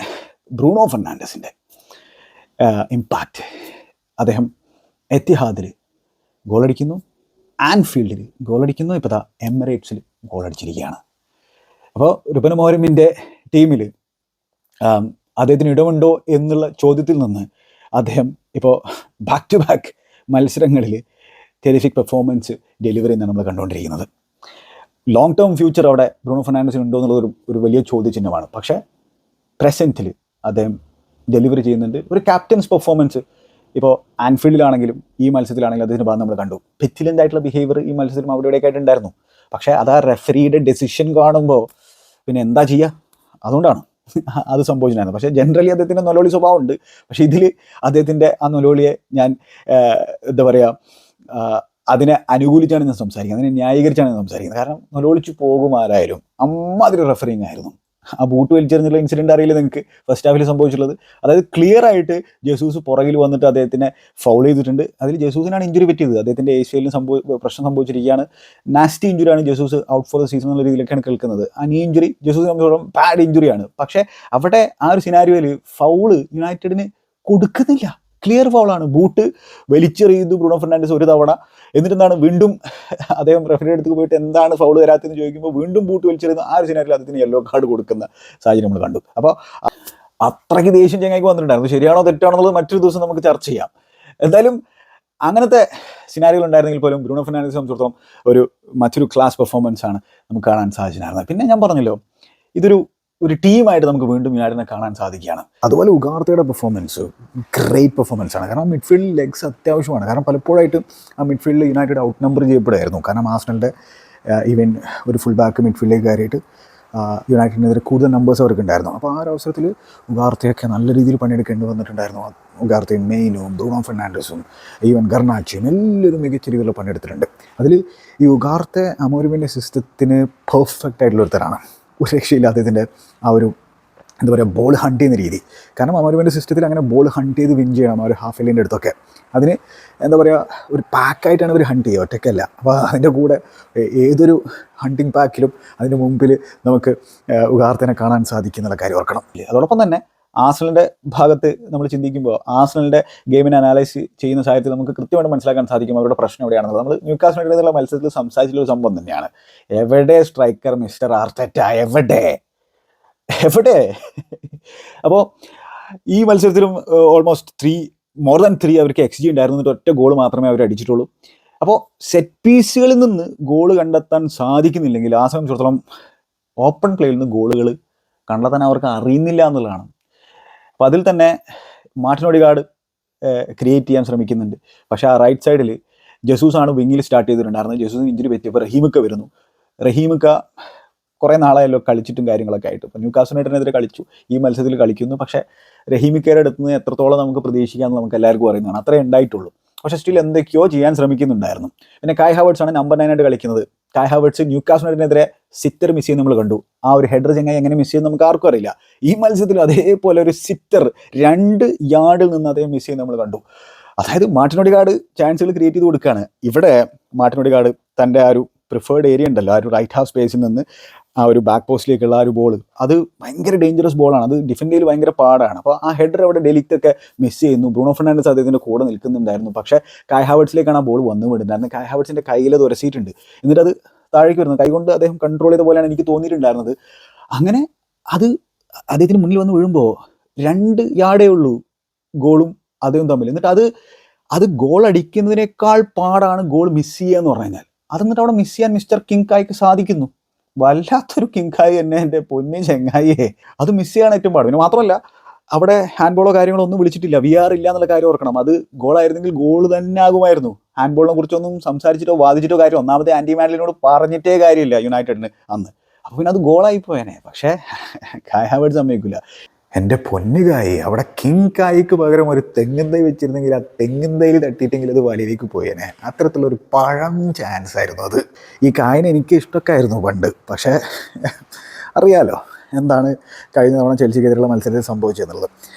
ബ്രൂണോ ഫെർണാണ്ടസിൻ്റെ ഇമ്പാക്റ്റ്. അദ്ദേഹം എത്തിഹാദിൽ ഗോളടിക്കുന്നു, ആൻഫീൽഡിൽ ഗോളടിക്കുന്നു, ഇപ്പോൾ ദാ എമിറേറ്റ്സിൽ ഗോളടിച്ചിരിക്കുകയാണ്. അപ്പോൾ റുബൻ അമോറിമിൻ്റെ ടീമിൽ അദ്ദേഹത്തിന് ഇടമുണ്ടോ എന്നുള്ള ചോദ്യത്തിൽ നിന്ന് അദ്ദേഹം ഇപ്പോൾ ബാക്ക് ടു ബാക്ക് മത്സരങ്ങളിൽ ടെറിഫിക് പെർഫോമൻസ് ഡെലിവറി എന്നാണ് നമ്മൾ കണ്ടുകൊണ്ടിരിക്കുന്നത്. ലോങ് ടേം ഫ്യൂച്ചർ അവിടെ ബ്രൂണോ ഫെർണാണ്ടസിന് ഉണ്ടോ എന്നുള്ളത് ഒരു വലിയ ചോദ്യചിഹ്നമാണ്. പക്ഷേ പ്രസൻറ്റിൽ അദ്ദേഹം ഡെലിവറി ചെയ്യുന്നുണ്ട്. ഒരു ക്യാപ്റ്റൻസ് പെർഫോമൻസ് ഇപ്പോൾ ആൻഫീൽഡിലാണെങ്കിലും ഈ മത്സരത്തിലാണെങ്കിലും അദ്ദേഹത്തിൻ്റെ ഭാഗം നമ്മൾ കണ്ടു. പെറ്റിലൻ്റായിട്ടുള്ള ബിഹേവിയർ ഈ മത്സരം അവിടെ ഇവിടെയൊക്കെ ആയിട്ടുണ്ടായിരുന്നു. പക്ഷേ അത് ആ റെഫറിയുടെ ഡെസിഷൻ കാണുമ്പോൾ പിന്നെ എന്താ ചെയ്യുക, അതുകൊണ്ടാണ് അത് സംഭവിച്ചിട്ടുണ്ടായിരുന്നു. പക്ഷേ ജനറലി അദ്ദേഹത്തിൻ്റെ നൊലോളി സ്വഭാവം ഉണ്ട്. പക്ഷേ ഇതിൽ അദ്ദേഹത്തിൻ്റെ ആ നൊലോളിയെ ഞാൻ എന്താ പറയുക, അതിനെ അനുകൂലിച്ചാണ് ഞാൻ സംസാരിക്കുന്നത്, അതിനെ ന്യായീകരിച്ചാണ് ഞാൻ സംസാരിക്കുന്നത്. കാരണം നൊലോളിച്ച് പോകും ആരായാലും, അമ്മാതിരി റെഫറിങ് ആയിരുന്നു. ആ ബൂട്ട് വലിച്ചെറിഞ്ഞുള്ള ഇൻസിഡൻറ്റ് അറിയില്ല നിങ്ങൾക്ക് ഫസ്റ്റ് ഹാഫിൽ സംഭവിച്ചിട്ടുള്ളത്. അതായത് ക്ലിയർ ആയിട്ട് ജെസൂസ് പുറകിൽ വന്നിട്ട് അദ്ദേഹത്തിനെ ഫൗൾ ചെയ്തിട്ടുണ്ട്. അതിൽ ജെസൂസിനാണ് ഇഞ്ചുറി പറ്റിയത്, അദ്ദേഹത്തിൻ്റെ ACL പ്രശ്നം സംഭവിച്ചിരിക്കുകയാണ്. നാസ്റ്റി ഇഞ്ചുറിയാണ്, Jesus out for the season എന്നുള്ള രീതിയിലൊക്കെയാണ് കേൾക്കുന്നത്. ആ നീ ഇഞ്ചുറി ജെസൂസിനെ സംബന്ധിച്ചോളം ബാഡ് ഇഞ്ചുറിയാണ്. പക്ഷേ അവിടെ ആ ഒരു സിനാരിയോയിൽ ഫൗള് യുണൈറ്റഡിന് കൊടുക്കുന്നില്ല, ക്ലിയർ ഫൗളാണ്. ബൂട്ട് വലിച്ചെറിയുന്നു ബ്രൂണോ ഫെർണാണ്ടസ് ഒരു തവണ, എന്നിട്ടെന്താണ് വീണ്ടും അദ്ദേഹം റെഫറിയുടെ അടുത്ത് പോയിട്ട് എന്താണ് ഫൗൾ തരാത്തതെന്ന് ചോദിക്കുമ്പോൾ വീണ്ടും ബൂട്ട് വലിച്ചെറിയുന്നു. ആ ഒരു സിനാരിയിൽ അദ്ദേഹത്തിന് യെല്ലോ കാർഡ് കൊടുക്കുന്ന സാഹചര്യം നമ്മൾ കണ്ടു. അപ്പോൾ അത്രയ്ക്ക് ദേഷ്യം ചങ്ങായിക്ക് വന്നിട്ടുണ്ടായിരുന്നു. ശരിയാണോ തെറ്റാണോ എന്നുള്ളത് മറ്റൊരു ദിവസം നമുക്ക് ചർച്ച ചെയ്യാം. എന്തായാലും അങ്ങനത്തെ സിനാരികൾ ഉണ്ടായിരുന്നെങ്കിൽ പോലും ബ്രൂണോ ഫെർണാണ്ടസിനെ സംബന്ധിച്ചിടത്തോളം മറ്റൊരു ക്ലാസ് പെർഫോമൻസ് ആണ് നമുക്ക് കാണാൻ സാധിച്ചിട്ടുണ്ടായിരുന്നത്. പിന്നെ ഞാൻ പറഞ്ഞല്ലോ, ഒരു ടീമായിട്ട് നമുക്ക് വീണ്ടും യുണൈറ്റഡിനെ കാണാൻ സാധിക്കുകയാണ്. അതുപോലെ ഉഗാർത്തയുടെ പെർഫോമൻസ് ഗ്രേറ്റ് പെർഫോമൻസ് ആണ്. കാരണം മിഡ്ഫീൽഡ് ലെഗ്സ് അത്യാവശ്യമാണ്. കാരണം പലപ്പോഴായിട്ട് ആ മിഡ്ഫീൽഡിൽ യുണൈറ്റഡ് ഔട്ട് നമ്പർ ചെയ്യപ്പെടുമായിരുന്നു. കാരണം ആർസണലിൻ്റെ ഈവൻ ഒരു ഫുൾ ബാക്ക് മിഡ്ഫീൽഡിലേക്ക് കയറിയിട്ട് യുണൈറ്റഡിനെതിരെ കൂടുതൽ നമ്പേഴ്സ് അവർക്ക് ഉണ്ടായിരുന്നു. അപ്പോൾ ആ ഒരു അവസരത്തിൽ ഉഗാർത്തയൊക്കെ നല്ല രീതിയിൽ പണിയെടുക്കേണ്ടി വന്നിട്ടുണ്ടായിരുന്നു. ഉഗാർത്തയും മെയിനും ബ്രൂണോ ഫെർണാണ്ടസും ഈവൻ ഗർണാച്ചയും എല്ലാവരും മികച്ച രീതിയിലുള്ള പണിയെടുത്തിട്ടുണ്ട്. അതിൽ ഈ ഉഗാർത്ത അമോറിമിൻ്റെ സിസ്റ്റത്തിന് പെർഫെക്റ്റ് ആയിട്ടുള്ള ഒരുത്തരാണ്. ഒരു രക്ഷയില്ലാത്തതിൻ്റെ ആ ഒരു എന്താ പറയുക, ബോൾ ഹണ്ട് ചെയ്യുന്ന രീതി. കാരണം അമരുവിൻ്റെ സിസ്റ്റത്തിൽ അങ്ങനെ ബോൾ ഹണ്ട് ചെയ്ത് വിൻ ചെയ്യണം ആ ഒരു ഹാഫ് എല്ലിൻ്റെ അടുത്തൊക്കെ. അതിന് എന്താ പറയുക, ഒരു പാക്കായിട്ടാണ് അവർ ഹണ്ട് ചെയ്യുക, ഒറ്റയ്ക്കല്ല. അപ്പോൾ അതിൻ്റെ കൂടെ ഏതൊരു ഹണ്ടിങ് പാക്കിലും അതിൻ്റെ മുമ്പിൽ നമുക്ക് ഉഗാർത്തിനെ കാണാൻ സാധിക്കുന്നുള്ള കാര്യം ഓർക്കണം. അതോടൊപ്പം തന്നെ ആർസണലിൻ്റെ ഭാഗത്ത് നമ്മൾ ചിന്തിക്കുമ്പോൾ ആർസണലിൻ്റെ ഗെയിമിനെ അനാലൈസ് ചെയ്യുന്ന സാഹചര്യത്തിൽ നമുക്ക് കൃത്യമായിട്ട് മനസ്സിലാക്കാൻ സാധിക്കും അവരുടെ പ്രശ്നം എവിടെയാണെന്നുള്ളത്. നമ്മൾ ന്യൂക്കാസിനെതിരെയുള്ള മത്സരത്തിൽ സംസാരിച്ചിട്ടുള്ള സംഭവം തന്നെയാണ്. എവിടെ സ്ട്രൈക്കർ മിസ്റ്റർ ആർട്ടറ്റ, എവിടെ? അപ്പോൾ ഈ മത്സരത്തിലും ഓൾമോസ്റ്റ് മോർ ദാൻ 3 അവർക്ക് XG ഉണ്ടായിരുന്നു. എന്നിട്ട് ഒറ്റ ഗോൾ മാത്രമേ അവർ അടിച്ചിട്ടുള്ളൂ. അപ്പോൾ സെറ്റ് പീസുകളിൽ നിന്ന് ഗോൾ കണ്ടെത്താൻ സാധിക്കുന്നില്ലെങ്കിൽ ആ സംബന്ധിച്ചിടത്തോളം ഓപ്പൺ പ്ലേയിൽ നിന്ന് ഗോളുകൾ കണ്ടെത്താൻ അവർക്ക് അറിയുന്നില്ല എന്നുള്ളതാണ്. അപ്പോൾ അതിൽ തന്നെ മാർട്ടിൻ ഓഡിഗാർഡ് ക്രിയേറ്റ് ചെയ്യാൻ ശ്രമിക്കുന്നുണ്ട്. പക്ഷേ ആ റൈറ്റ് സൈഡിൽ ജസൂസാണ് വിങ്ങിൽ സ്റ്റാർട്ട് ചെയ്തിട്ടുണ്ടായിരുന്നത്. ജസൂസിന് ഇഞ്ചുറി പറ്റിയപ്പോൾ റഹീമിക്ക വരുന്നു. റഹീമിക്ക കുറേ നാളായല്ലോ കളിച്ചിട്ടും കാര്യങ്ങളൊക്കെ ആയിട്ട്. ഇപ്പോൾ ന്യൂക്കാസിനെതിരെ കളിച്ചു, ഈ മത്സരത്തിൽ കളിക്കുന്നു. പക്ഷേ റഹീമിക്കയുടെ അടുത്ത് നിന്ന് എത്രത്തോളം നമുക്ക് പ്രതീക്ഷിക്കാമെന്ന് നമുക്ക് എല്ലാവർക്കും അറിയുന്നതാണ്. അത്രേ ഉണ്ടായിട്ടുള്ളൂ. പക്ഷേ സ്റ്റിൽ എന്തൊക്കെയോ ചെയ്യാൻ ശ്രമിക്കുന്നുണ്ടായിരുന്നു. പിന്നെ കായ് ഹാവേർട്സ് ആണ് നമ്പർ 9 ആയിട്ട് കളിക്കുന്നത്. കായ് ഹാവേർട്സ് ന്യൂക്കാസിനെതിരെ സിറ്റർ മിസ് ചെയ്യുന്ന നമ്മൾ കണ്ടു. ആ ഒരു ഹെഡർ ചെങ്ങായി എങ്ങനെ മിസ് ചെയ്യുന്ന നമുക്ക് ആർക്കും അറിയില്ല. ഈ മത്സരത്തിൽ അതേപോലെ ഒരു സിറ്റർ 2 യാർഡിൽ നിന്ന് അതേ മിസ് ചെയ്യുന്ന നമ്മൾ കണ്ടു. അതായത് മാർട്ടിൻ ഓഡിഗാർഡ് ചാൻസുകൾ ക്രിയേറ്റ് ചെയ്ത് കൊടുക്കുകയാണ്. ഇവിടെ മാർട്ടിൻ ഓഡിഗാർഡ് തൻ്റെ ആ ഒരു പ്രിഫേർഡ് ഏരിയ ഉണ്ടല്ലോ, ആ ഒരു റൈറ്റ് ഹാഫ് സ്പേസിൽ നിന്ന് ആ ഒരു ബാക്ക് പോസ്റ്റിലേക്കുള്ള ആ ഒരു ബോൾ, അത് ഭയങ്കര ഡേഞ്ചറസ് ബോളാണ്. അത് ഡിഫെൻഡ് ചെയ്യൽ ഭയങ്കര പാടാണ്. അപ്പോൾ ആ ഹെഡർ അവിടെ ഡെലിക്റ്റൊക്കെ മിസ് ചെയ്യുന്നു. ബ്രൂണോ ഫെർണാണ്ടസ് അദ്ദേഹത്തിൻ്റെ കൂടെ നിൽക്കുന്നുണ്ടായിരുന്നു. പക്ഷേ കായ് ഹാവേർട്സിലേക്കാണ് ആ ബോൾ വന്നു വിടുന്നുണ്ടായിരുന്നത്. കായ് ഹാവേർട്സിൻ്റെ കയ്യിൽ അത് ഉരസിയിട്ടുണ്ട്. എന്നിട്ട് അത് താഴേക്ക് വരുന്നത് കൈകൊണ്ട് അദ്ദേഹം കൺട്രോൾ ചെയ്ത പോലെയാണ് എനിക്ക് തോന്നിയിട്ടുണ്ടായിരുന്നത്. അങ്ങനെ അത് അദ്ദേഹത്തിന് മുന്നിൽ വന്ന് വീഴുമ്പോൾ 2 യാർഡേ ഉള്ളൂ ഗോളും അദ്ദേഹം തമ്മിൽ. എന്നിട്ട് അത് ഗോൾ അടിക്കുന്നതിനേക്കാൾ പാടാണ് ഗോൾ മിസ് ചെയ്യുക എന്ന് പറഞ്ഞു കഴിഞ്ഞാൽ. അതെന്നിട്ട് അവിടെ മിസ് ചെയ്യാൻ മിസ്റ്റർ കിങ്കായ്ക്ക് സാധിക്കുന്നു. വല്ലാത്തൊരു കിങ്കായി തന്നെ, എൻ്റെ പൊന്നി ചെങ്ങായിയെ. അത് മിസ് ചെയ്യാൻ ഏറ്റവും പാട്. പിന്നെ മാത്രമല്ല അവിടെ ഹാൻഡ് ബോളോ കാര്യങ്ങളോ ഒന്നും വിളിച്ചിട്ടില്ല, VR ഇല്ല എന്നുള്ള കാര്യം ഓർക്കണം. അത് ഗോളായിരുന്നെങ്കിൽ ഗോൾ തന്നെ ആകുമായിരുന്നു. ഹാൻഡ് ബോളിനെ കുറിച്ചൊന്നും സംസാരിച്ചിട്ടോ വാദിച്ചിട്ടോ കാര്യം, ഒന്നാമത്തെ ആൻറ്റി മാൻഡലിനോട് പറഞ്ഞിട്ടേ കാര്യമില്ല യുണൈറ്റഡിന് അന്ന്. അപ്പോൾ പിന്നെ അത് ഗോളായി പോയേനെ. പക്ഷേ കായ് ഹാവേർട്സ് സമ്മതിക്കില്ല. എൻ്റെ പൊന്നുകായി, അവിടെ കിങ് കായ്ക്ക് പകരം ഒരു തെങ്ങിൻ തൈ വെച്ചിരുന്നെങ്കിൽ ആ തെങ്ങിൻ തൈയിൽ തട്ടിയിട്ടെങ്കിൽ അത് വലയിലേക്ക് പോയേനെ. അത്തരത്തിലുള്ളൊരു പഴം ചാൻസ് ആയിരുന്നു അത്. ഈ കായനെ എനിക്ക് ഇഷ്ടമൊക്കെ ആയിരുന്നു പണ്ട്. പക്ഷേ അറിയാലോ എന്താണ് കഴിഞ്ഞ തവണ ചെൽസിക്കെതിരെയുള്ള മത്സരത്തിൽ സംഭവിച്ചതെന്നുള്ളത്.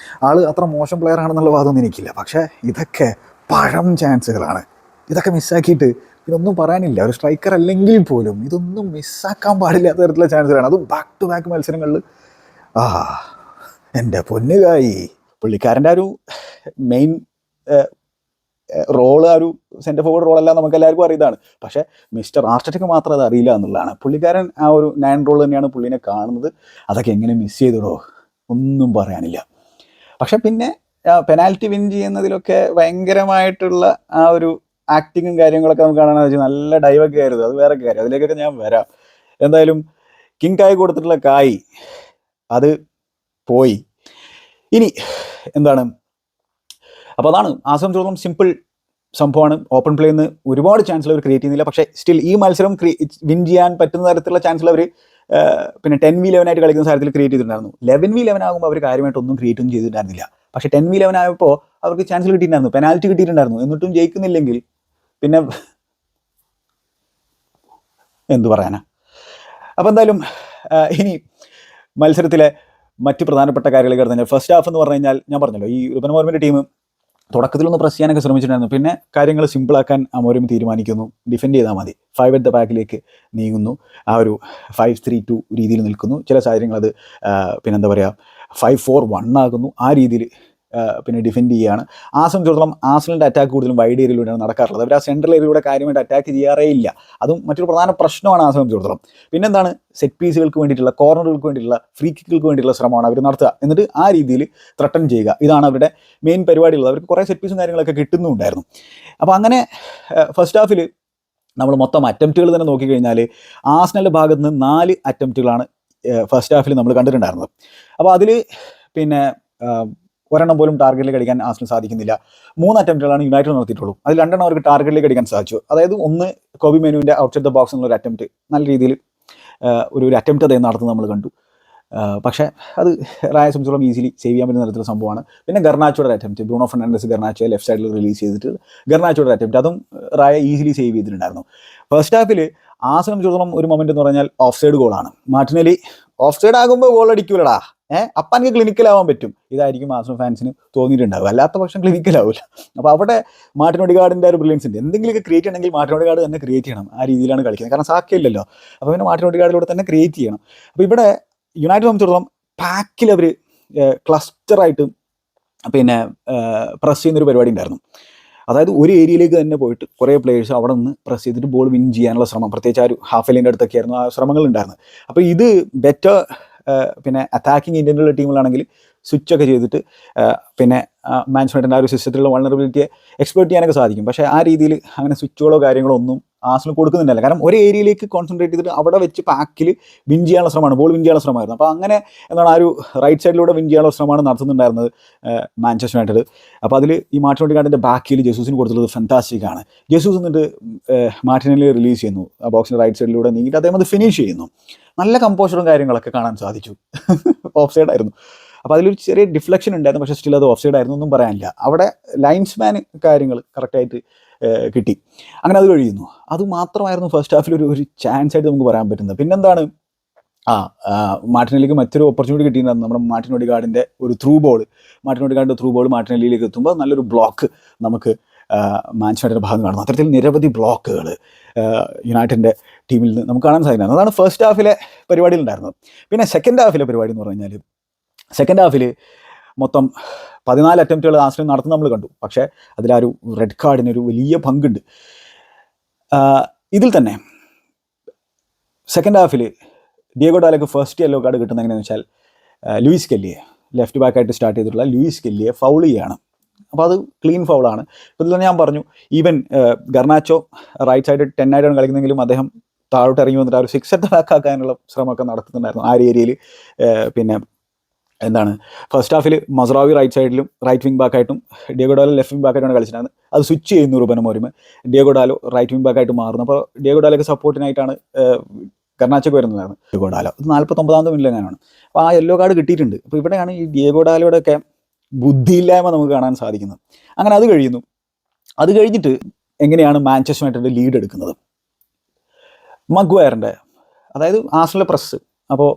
ആൾ അത്ര മോശം പ്ലെയർ ആണെന്നുള്ള വാദമൊന്നും എനിക്കില്ല. പക്ഷേ ഇതൊക്കെ പഴം ചാൻസുകളാണ്. ഇതൊക്കെ മിസ്സാക്കിയിട്ട് ഇതൊന്നും പറയാനില്ല. ഒരു സ്ട്രൈക്കർ അല്ലെങ്കിൽ പോലും ഇതൊന്നും മിസ്സാക്കാൻ പാടില്ലാത്ത തരത്തിലുള്ള ചാൻസുകളാണ്. അതും ബാക്ക് ടു ബാക്ക് മത്സരങ്ങളിൽ. എൻ്റെ പൊന്നുകായി, പുള്ളിക്കാരൻ്റെ ആ ഒരു മെയിൻ റോള്, ആ ഒരു സെൻറ്റർ ഫോർവേഡ് റോളെല്ലാം നമുക്ക് എല്ലാവർക്കും അറിയുന്നതാണ്. പക്ഷേ മിസ്റ്റർ ആർട്ടറ്റയ്ക്ക് മാത്രം അത് അറിയില്ല എന്നുള്ളതാണ്. പുള്ളിക്കാരൻ ആ ഒരു 9 റോൾ തന്നെയാണ് പുള്ളിനെ കാണുന്നത്. അതൊക്കെ എങ്ങനെ മിസ് ചെയ്തിടോ, ഒന്നും പറയാനില്ല. പക്ഷെ പിന്നെ പെനാൽറ്റി വിൻ ചെയ്യുന്നതിലൊക്കെ ഭയങ്കരമായിട്ടുള്ള ആ ഒരു ആക്ടിങ്ങും കാര്യങ്ങളൊക്കെ നമുക്ക് കാണാൻ വെച്ചാൽ നല്ല ഡൈവൊക്കെ ആയിരുന്നു. അത് വേറെ കാര്യം, അതിലേക്കൊക്കെ ഞാൻ വരാം. എന്തായാലും കിങ് കായ് കൊടുത്തിട്ടുള്ള കായ് അത് പോയി. ഇനി എന്താണ്, അപ്പോൾ അതാണ് ആ സംബന്ധിച്ചിടത്തോളം സിമ്പിൾ സംഭവമാണ്. ഓപ്പൺ പ്ലേയിൽ നിന്ന് ഒരുപാട് ചാൻസുകൾ അവർ ക്രിയേറ്റ് ചെയ്യുന്നില്ല. പക്ഷേ സ്റ്റിൽ ഈ മത്സരം വിൻ ചെയ്യാൻ പറ്റുന്ന തരത്തിലുള്ള ചാൻസുകൾ അവർ പിന്നെ 10v11 ആയിട്ട് കളിക്കുന്ന സാഹചര്യത്തിൽ ക്രിയേറ്റ് ചെയ്തിട്ടുണ്ടായിരുന്നു. 11v11 ആകുമ്പോൾ അവർ കാര്യമായിട്ടൊന്നും ക്രിയേറ്റ് ഒന്നും ചെയ്തിട്ടുണ്ടായിരുന്നില്ല. പക്ഷേ 10v11 ആയപ്പോൾ അവർക്ക് ചാൻസുകൾ കിട്ടിയിട്ടുണ്ടായിരുന്നു, പെനാൽറ്റി കിട്ടിയിട്ടുണ്ടായിരുന്നു. എന്നിട്ടും ജയിക്കുന്നില്ലെങ്കിൽ പിന്നെ എന്തു പറയാനാ. അപ്പോൾ എന്തായാലും ഇനി മത്സരത്തിലെ മറ്റ് പ്രധാനപ്പെട്ട കാര്യങ്ങളൊക്കെ കഴിഞ്ഞാൽ ഫസ്റ്റ് ഹാഫ് എന്ന് പറഞ്ഞു കഴിഞ്ഞാൽ ഞാൻ പറഞ്ഞല്ലോ, ഈ റുബൻ അമോറിമിൻ്റെ ടീം തുടക്കത്തിലൊന്ന് പ്രസ് ചെയ്യാനൊക്കെ ശ്രമിച്ചിട്ടുണ്ടായിരുന്നു. പിന്നെ കാര്യങ്ങൾ സിമ്പിളാക്കാൻ അമോറിം തീരുമാനിക്കുന്നു. ഡിഫെൻഡ് ചെയ്താൽ മതി, 5 at the ബാക്കിലേക്ക് നീങ്ങുന്നു. ആ ഒരു 5-3-2 രീതിയിൽ നിൽക്കുന്നു. ചില സാഹചര്യങ്ങൾ അത് പിന്നെന്താ പറയുക 5-4-1 ആകുന്നു. ആ രീതിയിൽ പിന്നെ ഡിഫെൻഡ് ചെയ്യുകയാണ്. ആ സംബന്ധിച്ചിടത്തോളം ആർസണലിൻ്റെ അറ്റാക്ക് കൂടുതലും വൈഡ് ഏരിയയിലൂടെയാണ് നടക്കാറുള്ളത്. അവർ ആ സെൻട്രൽ ഏരിയയിലൂടെ കാര്യമായിട്ട് അറ്റാക്ക് ചെയ്യാറേ ഇല്ല. അതും മറ്റൊരു പ്രധാന പ്രശ്നമാണ് ആ സംബന്ധിച്ചിടത്തോളം. പിന്നെന്താണ്, സെറ്റ് പീസുകൾക്ക് വേണ്ടിയിട്ടുള്ള, കോർണറുകൾക്ക് വേണ്ടിയിട്ടുള്ള, ഫ്രീ കിക്കുകൾക്ക് വേണ്ടിയിട്ടുള്ള ശ്രമമാണ് അവർ നടത്തുക. എന്നിട്ട് ആ രീതിയിൽ ത്രട്ടൺ ചെയ്യുക. ഇതാണ് അവരുടെ മെയിൻ പരിപാടിയുള്ളത്. അവർക്ക് കുറേ സെറ്റ് പീസും കാര്യങ്ങളൊക്കെ കിട്ടുന്നുണ്ടായിരുന്നു. അപ്പോൾ അങ്ങനെ ഫസ്റ്റ് ഹാഫിൽ നമ്മൾ മൊത്തം അറ്റംപ്റ്റുകൾ തന്നെ നോക്കിക്കഴിഞ്ഞാൽ ആർസണലിൻ്റെ ഭാഗത്ത് നിന്ന് 4 അറ്റംപ്റ്റുകളാണ് ഫസ്റ്റ് ഹാഫിൽ നമ്മൾ കണ്ടിട്ടുണ്ടായിരുന്നത്. അപ്പോൾ അതിൽ പിന്നെ ഒരെണ്ണം പോലും ടാർഗറ്റിലേക്ക് അടിക്കാൻ ആർസണൽ സാധിക്കുന്നില്ല. 3 അറ്റംപ്റ്റുകളാണ് യുണൈറ്റഡ് നടത്തിയിട്ടുള്ളൂ. അതിൽ 2 അവർക്ക് ടാർഗറ്റിലേക്ക് അടിക്കാൻ സാധിച്ചു. അതായത് ഒന്ന് കോബി മെനുവിൻ്റെ ഔട്ട്സൈഡ് ദ ബോക്സ് എന്നുള്ള ഒരു അറ്റംപ്റ്റ്, നല്ല രീതിയിൽ ഒരു അറ്റംപ്റ്റ് അദ്ദേഹം നടത്തുന്നത് നമ്മൾ കണ്ടു. പക്ഷേ അത് റായെ സംബന്ധിച്ചോളം ഈസിലി സേവ് ചെയ്യാൻ പറ്റുന്ന തരത്തിലുള്ള സംഭവമാണ്. പിന്നെ ഗർനാച്ചോയുടെ അറ്റംപ്റ്റ്, ബ്രൂണോ ഫെർണാണ്ടസ് ഗർനാച്ചോയെ ലെഫ്റ്റ് സൈഡിൽ റിലീസ് ചെയ്തിട്ട് ഗർനാച്ചോയുടെ അറ്റംപ്റ്റ്, അതും റായ ഈസിലി സേവ് ചെയ്തിട്ടുണ്ടായിരുന്നു. ഫസ്റ്റ് ഹാഫിൽ ആ സംബന്ധിച്ചിടത്തോളം ഒരു മൊമെൻ്റ് എന്ന് പറഞ്ഞാൽ ഓഫ് സൈഡ് ഗോളാണ്. മാർട്ടിനെലി ഓഫ് സൈഡ് ആകുമ്പോൾ ഗോൾ അടിക്കൂലടാ, അപ്പം എനിക്ക് ക്ലിനിക്കലാവാൻ പറ്റും. ഇതായിരിക്കും ആർസണൽ ഫാൻസിന് തോന്നിയിട്ടുണ്ടാവും. അല്ലാത്ത പക്ഷം ക്ലിനിക്കലാവില്ല. അപ്പോൾ അവിടെ മാർട്ടിൻ ഒഡിഗാർഡിൻ്റെ ഒരു ബ്രില്യൻസ് ഉണ്ട്. എന്തെങ്കിലുമൊക്കെ ക്രിയേറ്റ് ചെയ്യണമെങ്കിൽ മാർട്ടിൻ ഒഡിഗാർഡ് തന്നെ ക്രിയേറ്റ് ചെയ്യണം. ആ രീതിയിലാണ് കളിക്കുന്നത്. കാരണം സാക്കയില്ലല്ലോ. അപ്പോൾ പിന്നെ മാർട്ടിൻ ഒഡിഗാർഡിലൂടെ തന്നെ ക്രിയേറ്റ് ചെയ്യണം. അപ്പോൾ ഇവിടെ യുണൈറ്റഡ് സംബന്ധിച്ചിടത്തോളം പാക്കിൽ അവർ ക്ലസ്റ്ററായിട്ട് പിന്നെ പ്രസ് ചെയ്യുന്നൊരു പരിപാടി ഉണ്ടായിരുന്നു. അതായത് ഒരു ഏരിയയിലേക്ക് തന്നെ പോയിട്ട് കുറേ പ്ലേയേഴ്സ് അവിടെ നിന്ന് പ്രസ് ചെയ്തിട്ട് ബോൾ വിൻ ചെയ്യാനുള്ള ശ്രമം, പ്രത്യേകിച്ച് ആ ഒരു ഹാഫ് ലൈൻ്റെ അടുത്തൊക്കെ ആയിരുന്നു ആ ശ്രമങ്ങൾ ഉണ്ടായിരുന്നത്. അപ്പോൾ ഇത് ബെറ്റർ പിന്നെ അറ്റാക്കിങ് ഇന്ത്യനുള്ള ടീമുകളാണെങ്കിൽ സ്വിച്ചൊക്കെ ചെയ്തിട്ട് പിന്നെ മാഞ്ചസ്റ്റർ യുണൈറ്റഡിൻ്റെ ആ ഒരു സിസ്റ്റത്തിലുള്ള വൾണറബിലിറ്റിയെ എക്സ്പ്ലോയിറ്റ് ചെയ്യാനൊക്കെ സാധിക്കും. പക്ഷേ ആ രീതിയിൽ അങ്ങനെ സ്വിച്ചുകളോ കാര്യങ്ങളോ ഒന്നും ആർസണൽ കൊടുക്കുന്നുണ്ടല്ല. കാരണം ഒരു ഏരിയയിലേക്ക് കോൺസെൻട്രേറ്റ് ചെയ്തിട്ട് അവിടെ വെച്ച് പാക്കിൽ വിൻ ചെയ്യാനുള്ള ശ്രമമാണ്, ബോൾ വിൻ ചെയ്യാനുള്ള ശ്രമമായിരുന്നു. അപ്പോൾ അങ്ങനെ എന്താണ് ആ ഒരു റൈറ്റ് സൈഡിലൂടെ വിൻ ചെയ്യാനുള്ള ശ്രമമാണ് നടത്തുന്നുണ്ടായിരുന്നത് മാഞ്ചസ്റ്റർ യുണൈറ്റഡ്. അപ്പോൾ അതിൽ ഈ മാർട്ടിൻ ഒഡിഗാർഡിൻ്റെ ബാക്കിൽ ജെസൂസിന് കൊടുത്തുള്ളത് ഫാന്റാസ്റ്റിക്കാണ്. ജെസൂസ് എന്നിട്ട് മാർട്ടിനിൽ റിലീസ് ചെയ്യുന്നു, ആ ബോക്സിൻ്റെ റൈറ്റ് സൈഡിലൂടെ നീങ്ങിയിട്ട് അദ്ദേഹം അത് ഫിനിഷ് ചെയ്യുന്നു. നല്ല കമ്പോഷറും കാര്യങ്ങളൊക്കെ കാണാൻ സാധിച്ചു. ഓഫ് സൈഡ് ആയിരുന്നു. അപ്പോൾ അതിലൊരു ചെറിയ ഡിഫ്ലക്ഷൻ ഉണ്ടായിരുന്നു, പക്ഷേ സ്റ്റിൽ അത് ഓഫ് സൈഡ് ആയിരുന്നു, ഒന്നും പറയാനില്ല. അവിടെ ലൈൻസ്മാൻ കാര്യങ്ങൾ കറക്റ്റായിട്ട് കിട്ടി. അങ്ങനെ അത് കഴിയുന്നു. അത് മാത്രമായിരുന്നു ഫസ്റ്റ് ഹാഫിൽ ഒരു ചാൻസ് ആയിട്ട് നമുക്ക് പറയാൻ പറ്റുന്നത്. പിന്നെന്താണ്, മാർട്ടിനെല്ലിക്ക് മറ്റൊരു ഓപ്പർച്യൂണിറ്റി കിട്ടിയിട്ടുണ്ടായിരുന്നു. നമ്മുടെ മാർട്ടിൻ ഒഡിഗാർഡിൻ്റെ ഒരു ത്രൂ ബോൾ, മാർട്ടിനെല്ലിയിലേക്ക് എത്തുമ്പോൾ നല്ലൊരു ബ്ലോക്ക് നമുക്ക് മാഞ്ചസ്റ്റർ യുണൈറ്റഡിൻ്റെ ഭാഗം കാണുന്നു. അത്തരത്തിൽ നിരവധി ബ്ലോക്കുകൾ യുണൈറ്റഡിൻ്റെ ടീമിൽ നിന്ന് നമുക്ക് കാണാൻ സാധിക്കുന്നത്. അതാണ് ഫസ്റ്റ് ഹാഫിലെ പരിപാടിയിലുണ്ടായിരുന്നത്. പിന്നെ സെക്കൻഡ് ഹാഫിലെ പരിപാടി എന്ന് പറഞ്ഞു കഴിഞ്ഞാൽ, സെക്കൻഡ് ഹാഫിൽ മൊത്തം 14 അറ്റംപ്റ്റുകൾ ആർസണൽ നടത്തുന്നത് നമ്മൾ കണ്ടു. പക്ഷേ അതിലാ ഒരു റെഡ് കാർഡിനൊരു വലിയ പങ്കുണ്ട്. ഇതിൽ തന്നെ സെക്കൻഡ് ഹാഫിൽ ഡിയേഗോ ഡാലോക്ക് ഫസ്റ്റ് യെല്ലോ കാർഡ് കിട്ടുന്നത് എങ്ങനെയാണെന്ന് വെച്ചാൽ, ലൂയിസ് കെല്ലിയെ ലെഫ്റ്റ് ബാക്കായിട്ട് സ്റ്റാർട്ട് ചെയ്തിട്ടുള്ള ലൂയിസ് കെല്ലിയെ ഫൗൾ ചെയ്യുകയാണ്. അപ്പോൾ അത് ക്ലീൻ ഫൗളാണ്. ഇപ്പോൾ ഇതിൽ ഞാൻ പറഞ്ഞു, ഈവൻ ഗർനാച്ചോ റൈറ്റ് സൈഡ് 10 ആയിട്ടാണ് കളിക്കുന്നതെങ്കിലും അദ്ദേഹം താഴോട്ട് ഇറങ്ങി വന്നിട്ട് ആ ഒരു 6 അറ്റ് ബാക്ക് ആക്കാനുള്ള ശ്രമമൊക്കെ നടത്തുന്നുണ്ടായിരുന്നു ആ ഒരു ഏരിയയിൽ. പിന്നെ എന്താണ്, ഫസ്റ്റ് ഹാഫിൽ മസ്റാവി റൈറ്റ് സൈഡിലും റൈറ്റ് വിങ് ബാക്കായിട്ടും ഡിയേഗോ ഡാലോ ലെഫ്റ്റ് വിങ് ബാക്കായിട്ടാണ് കളിച്ചിട്ടുണ്ടായിരുന്നത്. അത് സ്വിച്ച് ചെയ്യുന്നു Ruben Amorim. Diego Dalot right wing ബാക്കായിട്ട് മാറുന്നു. അപ്പോൾ ഡിയേഗോ ഡാലോക്ക് സപ്പോർട്ടിനായിട്ടാണ് ഗർനാച്ചോക്ക് വരുന്നതായിരുന്നു ഡിയേഗോ ഡാലോ. ഇത് 49ാമത്തെ മിനിറ്റിലെങ്ങാനാണ്. അപ്പോൾ ആ യെല്ലോ കാർഡ് കിട്ടിയിട്ടുണ്ട്. അപ്പോൾ ഇവിടെയാണ് ഈ ഡിയേഗോ ഡാലോയുടെയൊക്കെ ബുദ്ധിയില്ലായ്മ നമുക്ക് കാണാൻ സാധിക്കുന്നത്. അങ്ങനെ അത് കഴിയുന്നു. അത് കഴിഞ്ഞിട്ട് എങ്ങനെയാണ് മാഞ്ചസ്റ്റർ യുണൈറ്റഡ് ലീഡ് എടുക്കുന്നത്? മഗ്വയറിൻ്റെ, അതായത് ആർസണലിലെ പ്രസ്. അപ്പോൾ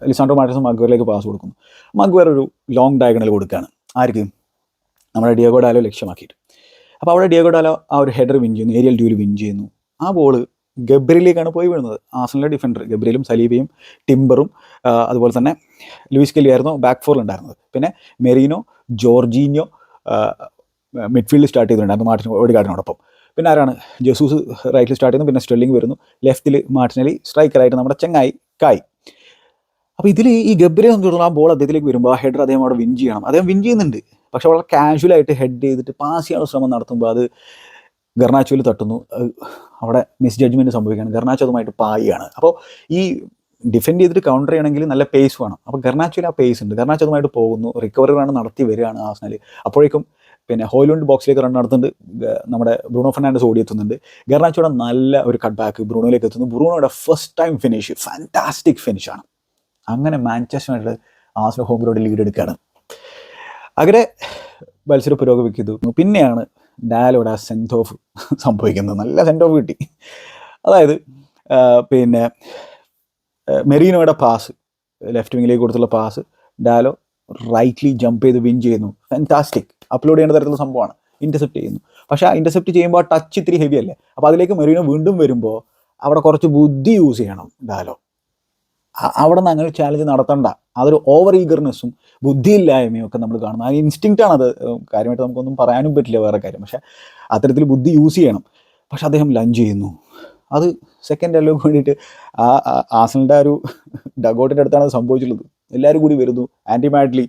ലിസാൻഡ്രോ മാർട്ടിനസ് മഗ്വയറിലേക്ക് പാസ് കൊടുക്കുന്നു. മഗ്വയർ ഒരു ലോങ് ഡയഗണൽ കൊടുക്കുകയാണ്. ആർക്ക്? നമ്മുടെ ഡിയേഗോ ഡാലോ ലക്ഷ്യമാക്കിയിട്ട്. അപ്പോൾ അവിടെ ഡിയേഗോ ഡാലോ ആ ഒരു ഹെഡർ വിൻ ചെയ്യുന്നു, ഏരിയൽ ഡ്യൂല് വിൻ ചെയ്യുന്നു. ആ ബോൾ ഗബ്രിയിലേക്കാണ് പോയി വീഴുന്നത്. ആർസണലിലെ ഡിഫൻഡർ ഗബ്രിയലും സലീബയും ടിംബറും അതുപോലെ തന്നെ ലൂയിസ് കെല്ലി ആയിരുന്നു ബാക്ക് ഫോറിൽ ഉണ്ടായിരുന്നത്. പിന്നെ മെറീനോ, ജോർജീനിയോ മിഡ്ഫീൽഡിൽ സ്റ്റാർട്ട് ചെയ്തിട്ടുണ്ടായിരുന്നു മാർട്ടിൻ ഒഡിഗാർഡിനോടൊപ്പം. പിന്നെ ആരാണ്? ജെസൂസ് റൈറ്റിൽ സ്റ്റാർട്ട് ചെയ്യുന്നു. പിന്നെ സ്റ്റെർലിംഗ് വരുന്നു. ലെഫ്റ്റിൽ മാർട്ടിനെല്ലി, സ്ട്രൈക്കറായിട്ട് നമ്മുടെ ചെങ്ങായി കായ്. അപ്പോൾ ഇതിൽ ഈ ഗബ്രിയെ സംബന്ധിച്ചിടത്തോളം ആ ബോൾ അദ്ദേഹത്തിലേക്ക് വരുമ്പോൾ ആ ഹെഡർ അദ്ദേഹം അവിടെ വിൻ ചെയ്യണം. അദ്ദേഹം വിൻ ചെയ്യുന്നുണ്ട്. പക്ഷെ വളരെ കാഷ്വലായിട്ട് ഹെഡ് ചെയ്തിട്ട് പാസ് ചെയ്യാനുള്ള ശ്രമം നടത്തുമ്പോൾ അത് ഗർനാച്ചോയിൽ തട്ടുന്നു. അവിടെ മിസ് ജഡ്ജ്മെൻറ്റ് സംഭവിക്കുകയാണ്. ഗർനാച്ചോ അതുമായിട്ട് പായാണ്. അപ്പോൾ ഈ ഡിഫെൻഡ് ചെയ്തിട്ട് കൗണ്ടർ ചെയ്യണമെങ്കിൽ നല്ല പേസ് വേണം. അപ്പോൾ ഗർനാച്ചോയിൽ ആ പേസ് ഉണ്ട്. ഗർനാച്ചോ അതുമായിട്ട് പോകുന്നു. റിക്കവറി റൺ നടത്തി വരികയാണ് ആർസണൽ. അപ്പോഴേക്കും പിന്നെ ഹോയ്ലുണ്ട് ബോക്സിലേക്ക് റൺ നടത്തുന്നുണ്ട്. നമ്മുടെ ബ്രൂണോ ഫെർണാണ്ടസ് ഓടിയെത്തുന്നുണ്ട്. ഗർനാച്ചോയുടെ നല്ല ഒരു കട്ട് ബാക്ക് ബ്രൂണോയിലേക്ക് എത്തുന്നു. ബ്രൂണോയുടെ ഫസ്റ്റ് ടൈം ഫിനിഷ് ഫാന്റാസ്റ്റിക് ഫിനിഷാണ്. അങ്ങനെ മാഞ്ചസ്റ്റർ യുണൈറ്റഡ് ആർസണൽ ഹോം ഗ്രൗണ്ടിൽ ലീഡ് എടുക്കുകയാണ്. അങ്ങനെ മത്സരം പുരോഗമിക്കുന്നു. പിന്നെയാണ് ഡാലോയുടെ സെൻഡ് ഓഫ് സംഭവിക്കുന്നത്. നല്ല സെൻഡ് ഓഫ് കിട്ടി. അതായത് പിന്നെ മെറീനോയുടെ പാസ്, ലെഫ്റ്റ് വിങ്ങിലേക്ക് കൊടുത്തുള്ള പാസ്, ഡാലോ റൈറ്റ്ലി ജമ്പ് ചെയ്ത് വിൻ ചെയ്യുന്നു. ഫാന്റാസ്റ്റിക്. അപ്ലോഡ് ചെയ്യേണ്ട തരത്തിലുള്ള സംഭവമാണ്. ഇൻ്റർസെപ്റ്റ് ചെയ്യുന്നു. പക്ഷേ ആ ഇൻ്റർസെപ്റ്റ് ചെയ്യുമ്പോൾ ആ ടച്ച് ഇത്തിരി ഹെവി അല്ലേ. അപ്പോൾ അതിലേക്ക് മെറീനോ വീണ്ടും വരുമ്പോൾ അവിടെ കുറച്ച് ബുദ്ധി യൂസ് ചെയ്യണം ഡാലോ. അവിടെ നിന്ന് അങ്ങനെ ഒരു ചാലഞ്ച് നടത്തണ്ട. അതൊരു ഓവർ ഈഗർനെസ്സും ബുദ്ധിയില്ലായ്മയും ഒക്കെ നമ്മൾ കാണുന്നു. ആ ഇൻസ്റ്റിങ്ക്റ്റാണ് അത്. കാര്യമായിട്ട് നമുക്കൊന്നും പറയാനും പറ്റില്ല വേറെ കാര്യം. പക്ഷേ അത്തരത്തിൽ ബുദ്ധി യൂസ് ചെയ്യണം. പക്ഷെ അദ്ദേഹം ലഞ്ച് ചെയ്യുന്നു. അത് സെക്കൻഡ് യെല്ലോക്ക് വേണ്ടിയിട്ട് ആർസണലിൻ്റെ ഒരു ഡഗൗട്ടിൻ്റെ അടുത്താണ് അത് സംഭവിച്ചിട്ടുള്ളത്. എല്ലാവരും കൂടി വരുന്നു. ആൻറ്റി മാഡ്ലി,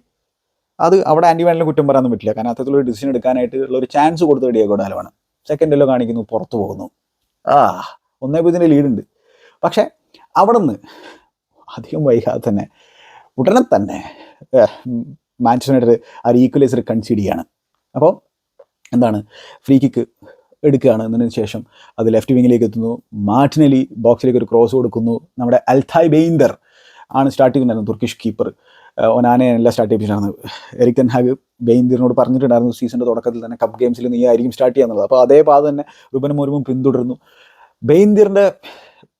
അത് അവിടെ ആൻറ്റി മാഡ്ലിനെ കുറ്റം പറയാനൊന്നും പറ്റില്ല. കാരണം അത്തരത്തിലൊരു ഡിസിഷൻ എടുക്കാനായിട്ട് ഉള്ള ഒരു ചാൻസ് കൊടുത്തത് ഡിയേഗോ ഡാലോ ആണ്. സെക്കൻഡ് യെല്ലോ കാണിക്കുന്നു, പുറത്തു പോകുന്നു. 1-0 ലീഡുണ്ട്. പക്ഷേ അവിടെ നിന്ന് അധികം വൈകാതെ തന്നെ ഉടനെ തന്നെ മാഞ്ചസ്റ്റർ യുണൈറ്റഡ് ആ ഈക്വലൈസർ കൺസീഡ് ചെയ്യുകയാണ്. അപ്പോൾ എന്താണ്, ഫ്രീ കിക്ക് എടുക്കുകയാണ്. എന്നതിന് ശേഷം അത് ലെഫ്റ്റ് വിങ്ങിലേക്ക് എത്തുന്നു. മാർട്ടിനെല്ലി ബോക്സിലേക്ക് ഒരു ക്രോസ് കൊടുക്കുന്നു. നമ്മുടെ അൽതായ് ബെയിന്ദർ ആണ് സ്റ്റാർട്ട് ചെയ്തിട്ടുണ്ടായിരുന്നു, തുർക്കിഷ് കീപ്പർ. ഒനാനെയല്ല സ്റ്റാർട്ട് ചെയ്യിപ്പിച്ചിട്ടുണ്ടായിരുന്നു. എറിക് ടെൻ ഹാഗ് ബെയിന്ദറിനോട് പറഞ്ഞിട്ടുണ്ടായിരുന്നു സീസണിൻ്റെ തുടക്കത്തിൽ തന്നെ കപ്പ് ഗെയിംസിൽ നീ ആയിരിക്കും സ്റ്റാർട്ട് ചെയ്യാന്നുള്ളത്. അപ്പോൾ അതേ പാത തന്നെ റൂബൻ അമോറിമും പിന്തുടരുന്നു. ബെയിന്ദറിൻ്റെ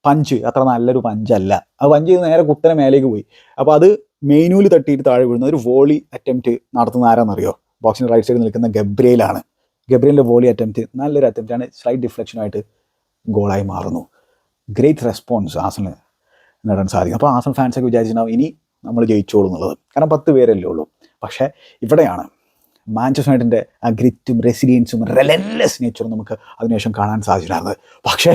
പഞ്ച് അത്ര നല്ലൊരു പഞ്ചല്ല. അത് പഞ്ച് ചെയ്ത് നേരെ കുത്തനെ മേലേക്ക് പോയി. അപ്പോൾ അത് മെയിനൂല് തട്ടിയിട്ട് താഴെ വീഴുന്ന ഒരു വോളി അറ്റംപ്റ്റ് നടത്തുന്ന ആരാന്നറിയോ? ബോക്സിന് റൈറ്റ് സൈഡിൽ നിൽക്കുന്ന ഗബ്രിയേലാണ്. ഗബ്രിയലിൻ്റെ വോളി അറ്റംപ്റ്റ് നല്ലൊരു അറ്റംപ്റ്റാണ്, സ്ലൈറ്റ് ഡിഫ്ലക്ഷനായിട്ട് ഗോളായി മാറുന്നു. ഗ്രേറ്റ് റെസ്പോൺസ് ആസനൽ നേടാൻ സാധിക്കും. അപ്പോൾ ആസനൽ ഫാൻസൊക്കെ വിചാരിച്ചിട്ടുണ്ടാവും ഇനി നമ്മൾ ജയിച്ചോളൂ എന്നുള്ളത്, കാരണം 10 പേരല്ലേ ഉള്ളൂ. പക്ഷേ ഇവിടെയാണ് മാഞ്ചസ്റ്റർ യുണൈറ്റഡിൻ്റെ ആ ഗ്രിറ്റും റെസിലിയൻസും റെലൻലെസ് നേച്ചറും നമുക്ക് അതിനുശേഷം കാണാൻ സാധിച്ചിട്ടുണ്ടായിരുന്നത്. പക്ഷേ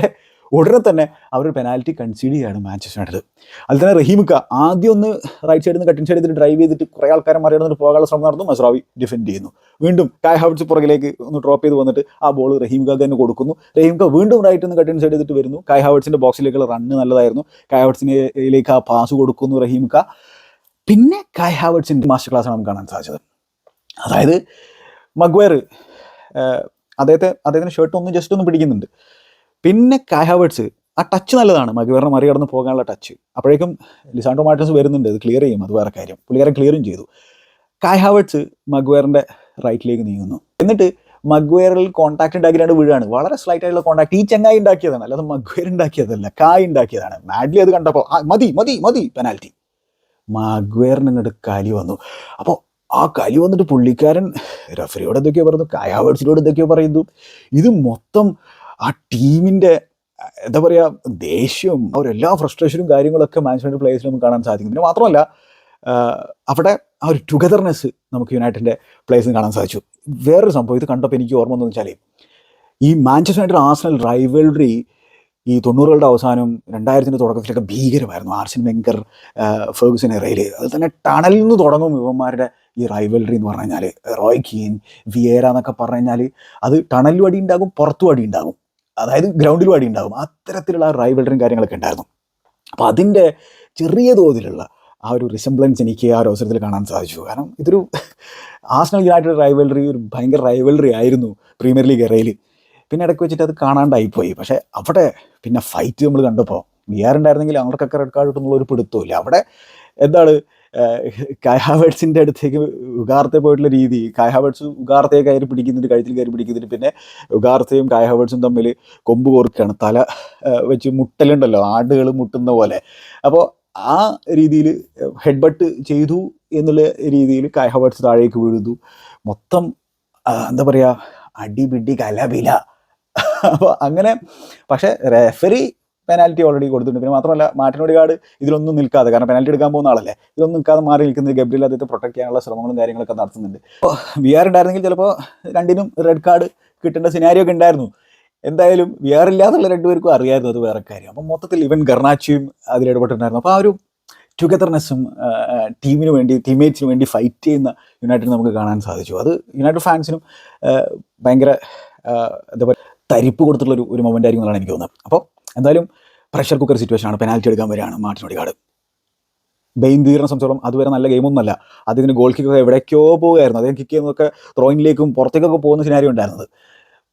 ഉടനെ തന്നെ അവർ പെനാൽറ്റി കൺസീഡ് ചെയ്യുകയാണ് മാഞ്ചസ്റ്റർ യുണൈറ്റഡ്. അതിൽ തന്നെ റഹീമിക്ക ആദ്യം ഒന്ന് റൈറ്റ് സൈഡിൽ നിന്ന് കട്ടിങ് സൈഡിൽ ഡ്രൈവ് ചെയ്തിട്ട് കുറേ ആൾക്കാരെ മറികടന്നിട്ട് പോകാനുള്ള ശ്രമം നടന്നു. മസ്റാവി ഡിഫെൻഡ് ചെയ്യുന്നു. വീണ്ടും കായ് ഹാവർട്സ് പുറകിലേക്ക് ഒന്ന് ഡ്രോപ്പ് ചെയ്ത് വന്നിട്ട് ആ ബോൾ റഹീമിക്ക തന്നെ കൊടുക്കുന്നു. റഹീമിക്ക വീണ്ടും റൈറ്റ് നിന്ന് കട്ടിങ് സൈഡ് ചെയ്തിട്ട് വരുന്നു. കായ് ഹാവർട്സിൻ്റെ ബോക്സിലേക്കുള്ള റണ്ണ് നല്ലതായിരുന്നു. കായ് ഹാവർട്സിലേക്ക് ആ പാസ് കൊടുക്കുന്നു റഹീമിക്ക. പിന്നെ കായ് ഹാവർട്സിൻ്റെ മാസ്റ്റർ ക്ലാസ്സാണ് നമുക്ക് കാണാൻ സാധിച്ചത്. അതായത് മഗ്വയർ അദ്ദേഹത്തിൻ്റെ ഷർട്ട് ഒന്ന് ജസ്റ്റ് ഒന്ന് പിടിക്കുന്നുണ്ട്. പിന്നെ കായ് ഹാവർട്സ് ആ ടച്ച് നല്ലതാണ്, മഗ്വയറിനെ മറികടന്ന് പോകാനുള്ള ടച്ച്. അപ്പോഴേക്കും ലിസാൻഡ്രോ മാർട്ടിനസ് വരുന്നുണ്ട്, അത് ക്ലിയർ ചെയ്യും, അത് വേറെ കാര്യം. പുള്ളിക്കാരൻ ക്ലിയറും ചെയ്തു. കായ് ഹാവർട്സ് മഗ്വയറിൻ്റെ റൈറ്റിലേക്ക് നീങ്ങുന്നു. എന്നിട്ട് മഗ്വയറിൽ കോൺടാക്ട് ഉണ്ടാക്കിയിട്ട് വീഴാണ്. വളരെ സ്ലൈറ്റ് ആയിട്ടുള്ള കോൺടാക്ട് ഈ ചങ്ങായി ഉണ്ടാക്കിയതാണ്, അല്ലാതെ മഗ്വയർ ഉണ്ടാക്കിയതല്ല, കായ് ഉണ്ടാക്കിയതാണ്. മാഡ്ലി അത് കണ്ടപ്പോൾ മതി മതി മതി പെനാൽറ്റി. മഗ്വയറിന് ഇങ്ങോട്ട് കലി വന്നു. അപ്പോൾ ആ കലി വന്നിട്ട് പുള്ളിക്കാരൻ റെഫറിയോട് എന്തൊക്കെയോ പറയുന്നു, കായ് ഹാവർട്സിനോട് എന്തൊക്കെയോ പറയുന്നു. ഇത് മൊത്തം ആ ടീമിൻ്റെ എന്താ പറയുക ദേഷ്യവും അവരെല്ലാ ഫ്രസ്ട്രേഷനും കാര്യങ്ങളൊക്കെ മാഞ്ചസ്റ്റർ യുണൈറ്റഡ് പ്ലേയേഴ്സിൽ നമുക്ക് കാണാൻ സാധിക്കും. പിന്നെ മാത്രമല്ല അവിടെ ആ ഒരു ടുഗദർനെസ് നമുക്ക് യുണൈറ്റഡിൻ്റെ പ്ലേയേഴ്സിന് കാണാൻ സാധിച്ചു. വേറൊരു സംഭവം ഇത് കണ്ടപ്പോൾ എനിക്ക് ഓർമ്മ എന്ന് വെച്ചാൽ, ഈ മാഞ്ചസ്റ്റർ യുണൈറ്റഡ് ആർസണൽ റൈവൽറി ഈ 90കളുടെ അവസാനം 2000ൻ്റെ തുടക്കത്തിലൊക്കെ ഭീകരമായിരുന്നു. ആർസൻ വെങ്കർ ഫെർഗുസൺ എറയിൽ അത് തന്നെ ടണലിൽ നിന്ന് തുടങ്ങും ഇവന്മാരുടെ ഈ റൈവൽറി എന്ന് പറഞ്ഞു കഴിഞ്ഞാൽ. റോയ് കീൻ, വിയേര എന്നൊക്കെ പറഞ്ഞു കഴിഞ്ഞാൽ അത് ടണലിലും അടി ഉണ്ടാകും, പുറത്തും അടി ഉണ്ടാകും, അതായത് ഗ്രൗണ്ടിലും അടി ഉണ്ടാകും. അത്തരത്തിലുള്ള റൈവൽറിയും കാര്യങ്ങളൊക്കെ ഉണ്ടായിരുന്നു. അപ്പോൾ അതിൻ്റെ ചെറിയ തോതിലുള്ള ആ ഒരു റിസംബ്ലൻസ് എനിക്ക് ആ ഒരു അവസരത്തിൽ കാണാൻ സാധിച്ചു. കാരണം ഇതൊരു ആർസണൽ യുണൈറ്റഡ് റൈവൽറി ഒരു ഭയങ്കര റൈവൽറി ആയിരുന്നു പ്രീമിയർ ലീഗ് എറയിൽ. പിന്നെ ഇടയ്ക്ക് വെച്ചിട്ട് അത് കാണാണ്ടായിപ്പോയി. പക്ഷേ അവിടെ പിന്നെ ഫൈറ്റ് നമ്മൾ കണ്ടപ്പോൾ വിയാറുണ്ടായിരുന്നെങ്കിൽ അവർക്കൊക്കെ റെഡ് കാർഡ് കിട്ടുന്നുള്ള ഒരു പിടുത്തമില്ല. അവിടെ എന്താണ് കായ് ഹാവർട്സിൻ്റെ അടുത്തേക്ക് ഉഗാർത്തെ പോയിട്ടുള്ള രീതി, കായ് ഹാവർട്സ് ഉഗാർത്തയെ കയറി പിടിക്കുന്നുണ്ട്, കഴുത്തിൽ കയറി പിടിക്കുന്നുണ്ട്. പിന്നെ ഉഗാർത്തയും കായ് ഹാവർട്സും തമ്മിൽ കൊമ്പ് കോർക്കുകയാണ്, തല വെച്ച് മുട്ടലുണ്ടല്ലോ, ആടുകൾ മുട്ടുന്ന പോലെ. അപ്പോൾ ആ രീതിയിൽ ഹെഡ് ബട്ട് ചെയ്തു എന്നുള്ള രീതിയിൽ കായ് ഹാവർട്സ് താഴേക്ക് വീഴുന്നു. മൊത്തം എന്താ പറയുക അടിപിടി കലപില. അപ്പോൾ അങ്ങനെ. പക്ഷേ റെഫറി പെനാൽറ്റി ഓൾറെഡി കൊടുത്തിട്ടുണ്ട്. പിന്നെ മാത്രമല്ല മാർട്ടിൻ ഓഡിഗാർഡ് ഇതിലൊന്നും നിൽക്കാതെ, കാരണം പെനാൽറ്റി എടുക്കാൻ പോകുന്ന ആളല്ലേ, ഇതൊന്നും നിൽക്കാതെ മാറി നിൽക്കുന്നത് ഗബ്രിയേൽ അദ്ദേഹത്തെ പ്രൊട്ടക്ട് ചെയ്യാനുള്ള ശ്രമങ്ങളും കാര്യങ്ങളൊക്കെ നടത്തുന്നുണ്ട്. അപ്പോൾ വിആർ ഉണ്ടായിരുന്നെങ്കിൽ ചിലപ്പോൾ രണ്ടിനും റെഡ് കാർഡ് കിട്ടേണ്ട സിനാരിയോ ഒക്കെ ഉണ്ടായിരുന്നു. എന്തായാലും വിആർ ഇല്ലാതുള്ള രണ്ടുപേർക്കും അറിയായിരുന്നു, അത് വേറെ കാര്യം. അപ്പം മൊത്തത്തിൽ ഇവൻ ഗർണാച്ചിയും അതിലിടപെട്ടിട്ടുണ്ടായിരുന്നു. അപ്പോൾ ആ ഒരു ടുഗദർനെസ്സും ടീമിന് വേണ്ടി ടീംമേറ്റ്സിന് വേണ്ടി ഫൈറ്റ് ചെയ്യുന്ന യുണൈറ്റഡ് നമുക്ക് കാണാൻ സാധിച്ചു. അത് യുണൈറ്റഡ് ഫാൻസിനും ഭയങ്കര എന്താ പറയുക തരിപ്പ് കൊടുത്തിട്ടുള്ള ഒരു മൊമെൻ്റ് ആയിരിക്കും എന്നാണ് എനിക്ക് തോന്നുന്നത്. അപ്പോൾ എന്തായാലും പ്രഷർ കുക്കർ സിറ്റുവേഷനാണ്, പെനാൽറ്റി എടുക്കാൻ വരികയാണ് മാർട്ടിൻ ഓഡിഗാർഡ്. ബെയിൻദീറിനെ സംബന്ധിച്ചോളം അതുവരെ നല്ല ഗെയിമൊന്നുമല്ല, അദ്ദേഹത്തിന് ഗോൾ കിക്കൊക്കെ എവിടേക്കോ പോകുമായിരുന്നു, അദ്ദേഹം കിക്ക് ചെയ്യുന്നതൊക്കെ ത്രോയിനിലേക്കും പുറത്തേക്കൊക്കെ പോകുന്ന സിനാരിയോ ഉണ്ടായിരുന്നത്.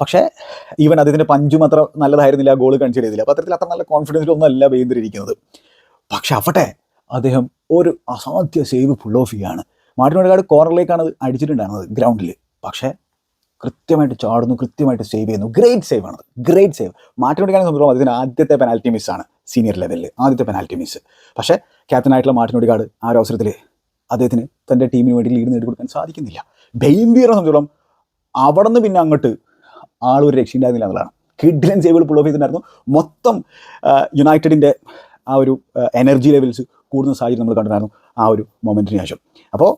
പക്ഷേ ഈവൻ അദ്ദേഹത്തിൻ്റെ പഞ്ചും അത്ര നല്ലതായിരുന്നില്ല, ഗോൾ കൺസിഡർ ചെയ്തില്ല. അപ്പോൾ അത്തരത്തിൽ അത്ര നല്ല കോൺഫിഡൻസിലൊന്നും അല്ല ബെയിൻദീർ ഇരിക്കുന്നത്. പക്ഷെ അവിടെ അദ്ദേഹം ഒരു അസാധ്യ സേവ് പുൾ ഓഫ് ചെയ്യാണ്. മാർട്ടിൻ ഓഡിഗാർഡ് കോർണറിലേക്കാണ് അത് അടിച്ചിട്ടുണ്ടായിരുന്നത് ഗ്രൗണ്ടിൽ, പക്ഷേ കൃത്യമായിട്ട് ചാടുന്നു, കൃത്യമായിട്ട് സേവ് ചെയ്യുന്നു. ഗ്രേറ്റ് സേവ് ആണത്, ഗ്രേറ്റ് സേവ്. മാർട്ടിൻ ഓഡിഗാർഡിനെ സംബന്ധിച്ചോളം അദ്ദേഹത്തിന് ആദ്യത്തെ പെനാൽറ്റി മിസ്സാണ് സീനിയർ ലെവലിൽ, ആദ്യത്തെ പെനാൽറ്റി മിസ്. പക്ഷേ ക്യാപ്റ്റനായിട്ടുള്ള മാർട്ടിൻ ഓഡിഗാർഡ് ആ ഒരു അവസരത്തിൽ അദ്ദേഹത്തിന് തൻ്റെ ടീമിന് വേണ്ടി ലീഡ് നേടിക്കൊടുക്കാൻ സാധിക്കുന്നില്ല. ബെയിൻദീറിനെ സംബന്ധിച്ചോളം അവിടെ നിന്ന് പിന്നെ അങ്ങോട്ട് ആളൊരു രക്ഷയുണ്ടായിരുന്നില്ല എന്നുള്ളതാണ്. കിഡ്ലൻ സേവുകൾ പുൾ ഓഫ് ചെയ്തിട്ടുണ്ടായിരുന്നു. മൊത്തം യുണൈറ്റഡിൻ്റെ ആ ഒരു എനർജി ലെവൽസ് കൂടുന്ന സാഹചര്യം നമ്മൾ കണ്ടിട്ടുണ്ടായിരുന്നു ആ ഒരു മൊമെൻറ്റിന് ശേഷം. അപ്പോൾ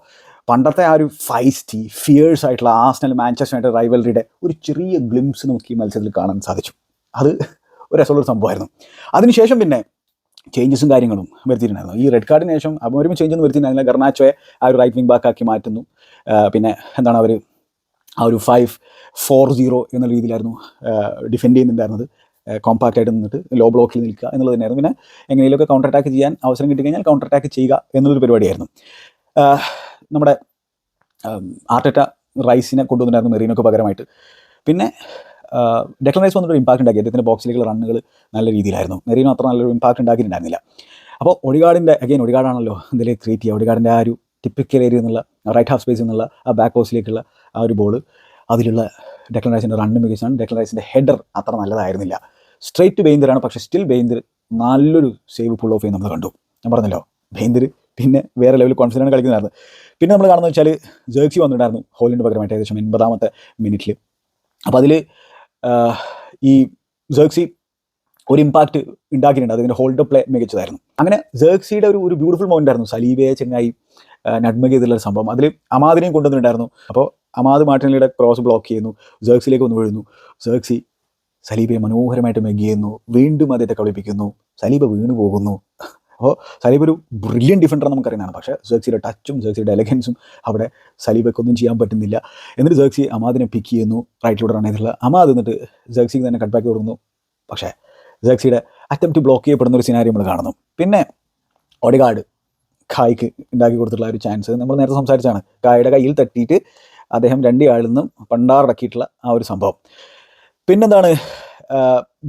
പണ്ടത്തെ ആ ഒരു ഫൈസ്റ്റി ഫിയേഴ്സ് ആയിട്ടുള്ള ആർസണൽ മാഞ്ചസ്റ്റർ യുണൈറ്റഡ് റൈവൽറിയുടെ ഒരു ചെറിയ ഗ്ലിംസ് നമുക്ക് ഈ മത്സരത്തിൽ കാണാൻ സാധിച്ചു. അത് ഒരു രസമുള്ളൊരു സംഭവമായിരുന്നു. അതിനുശേഷം പിന്നെ ചേഞ്ചസും കാര്യങ്ങളും വരുത്തിയിട്ടുണ്ടായിരുന്നു. ഈ റെഡ് കാർഡിന് ശേഷം ഒരുമിച്ച് ചേഞ്ച് ഒന്നും വരുത്തിയിട്ടുണ്ടായിരുന്നില്ല. ഗർണാച്ചോയെ ആ ഒരു റൈറ്റ് വിങ് ബാക്കാക്കി മാറ്റുന്നു. പിന്നെ എന്താണ് അവർ ആ ഒരു 5-4-0 എന്ന രീതിയിലായിരുന്നു ഡിഫെൻഡ് ചെയ്യുന്നുണ്ടായിരുന്നത്. കോമ്പാക്റ്റ് ആയിട്ട് നിന്നിട്ട് ലോ ബ്ലോക്കിൽ നിൽക്കുക എന്നുള്ളത് തന്നെയായിരുന്നു. പിന്നെ എങ്ങനെയൊക്കെ കൗണ്ടർ അറ്റാക്ക് ചെയ്യാൻ അവസരം കിട്ടിക്കഴിഞ്ഞാൽ കൗണ്ടർ അറ്റാക്ക് ചെയ്യുക എന്നുള്ളൊരു പരിപാടിയായിരുന്നു. നമ്മുടെ ആർട്ടറ്റ റൈസിനെ കൊണ്ടുവന്നിട്ടുണ്ടായിരുന്നു മെറീനോക്ക് പകരമായിട്ട്. പിന്നെ ഡെക്ലൻ റൈസ് വന്നിട്ട് ഇമ്പാക്റ്റ് ഉണ്ടാക്കി, അദ്ദേഹത്തിൻ്റെ ബോക്സിലേക്കുള്ള റണ്ണുകൾ നല്ല രീതിയിലായിരുന്നു. മെറീനോ അത്ര നല്ലൊരു ഇമ്പാക്റ്റ് ഉണ്ടാക്കിയിട്ടുണ്ടായിരുന്നില്ല. അപ്പോൾ ഒഡിഗാർഡാണല്ലോ എന്തെങ്കിലും ക്രിയേറ്റ് ചെയ്യുക. ഒഡിഗാർഡിൻ്റെ ആ ഒരു ടിപ്പിക്കൽ ഏരിയ എന്നുള്ള റൈറ്റ് ഹാഫ് സ്പേസ് എന്നുള്ള ആ ബാക്ക് പോസ്റ്റിലേക്കുള്ള ആ ഒരു ബോൾ, അതിലുള്ള ഡെക്ലൻ റൈസിൻ്റെ റണ്ണ് മികച്ചാണ്. ഡെക്ലൻ റൈസിൻ്റെ ഹെഡർ അത്ര നല്ലതായിരുന്നില്ല. സ്ട്രേറ്റ് ബെയിൻദറാണ്, പക്ഷേ സ്റ്റിൽ ബെയിൻദർ നല്ലൊരു സേവ് പുൾ ഓഫ് ചെയ്ത് നമ്മൾ കണ്ടു. ഞാൻ പറഞ്ഞല്ലോ ബെയിൻദർ പിന്നെ വേറെ ലെവൽ കോൺഫിഡൻസ് കളിക്കുന്നതായിരുന്നു. പിന്നെ നമ്മൾ കാണുന്നത് വെച്ചാൽ ജേഴ്സി വന്നിട്ടുണ്ടായിരുന്നു ഹോലൻഡ് പകരമായിട്ട് ഏകദേശം 80ാമത്തെ മിനിറ്റിൽ. അപ്പോൾ അതിൽ ഈ ജേഴ്സി ഒരു ഇമ്പാക്റ്റ് ഉണ്ടാക്കിയിട്ടുണ്ട്. അതിൻ്റെ ഹോൾഡ് പ്ലേ മികച്ചതായിരുന്നു. അങ്ങനെ ജേഴ്സിയുടെ ഒരു ബ്യൂട്ടിഫുൾ മൊമെൻ്റ് ആയിരുന്നു സലീബയെ ചെങ്ങായി നഡ്മഗ് ചെയ്തിട്ടുള്ള സംഭവം. അതിൽ അമാദിനെയും കൊണ്ടുവന്നിട്ടുണ്ടായിരുന്നു. അപ്പോൾ അമാദ് മാർട്ടിനലിയുടെ ക്രോസ് ബ്ലോക്ക് ചെയ്യുന്നു, ജേഴ്സിയിലേക്ക് ഒന്ന് വീഴുന്നു, ജേഴ്സി സലീബയെ മനോഹരമായിട്ട് മെഗ് ചെയ്യുന്നു, വീണ്ടും അദ്ദേഹത്തെ കളിപ്പിക്കുന്നു, സലീബ വീണു പോകുന്നു. അപ്പോൾ സലീബ് ഒരു ബ്രില്യൻ ഡിഫൻഡർ നമുക്കറിയുന്നതാണ്. പക്ഷേ ജേഴ്സിയുടെ ടച്ചും ജേഴ്സിയുടെ എലഗൻസും അവിടെ സലീബയ്ക്കൊന്നും ചെയ്യാൻ പറ്റുന്നില്ല. എന്നിട്ട് ജേഴ്സി അമാദിനെ പിക്ക് ചെയ്യുന്നു, റൈറ്റിലൂടെ റൺ ചെയ്തിട്ടുള്ള അമാദ് എന്നിട്ട് ജേഴ്സിക്ക് തന്നെ കട്ട് ബാക്ക് തുടങ്ങുന്നു. പക്ഷേ ജേഴ്സിയുടെ അറ്റംപ്റ്റ് ബ്ലോക്ക് ചെയ്യപ്പെടുന്ന ഒരു സിനാരി നമ്മൾ കാണുന്നു. പിന്നെ ഒഡെഗാർഡ് കായ്ക്ക് ഉണ്ടാക്കി കൊടുത്തിട്ടുള്ള ഒരു ചാൻസ് നമ്മൾ നേരത്തെ സംസാരിച്ചാണ്. കായുടെ കയ്യിൽ തട്ടിയിട്ട് അദ്ദേഹം 2 ആളിൽ നിന്നും പണ്ടാറടക്കിയിട്ടുള്ള ആ ഒരു സംഭവം. പിന്നെന്താണ്,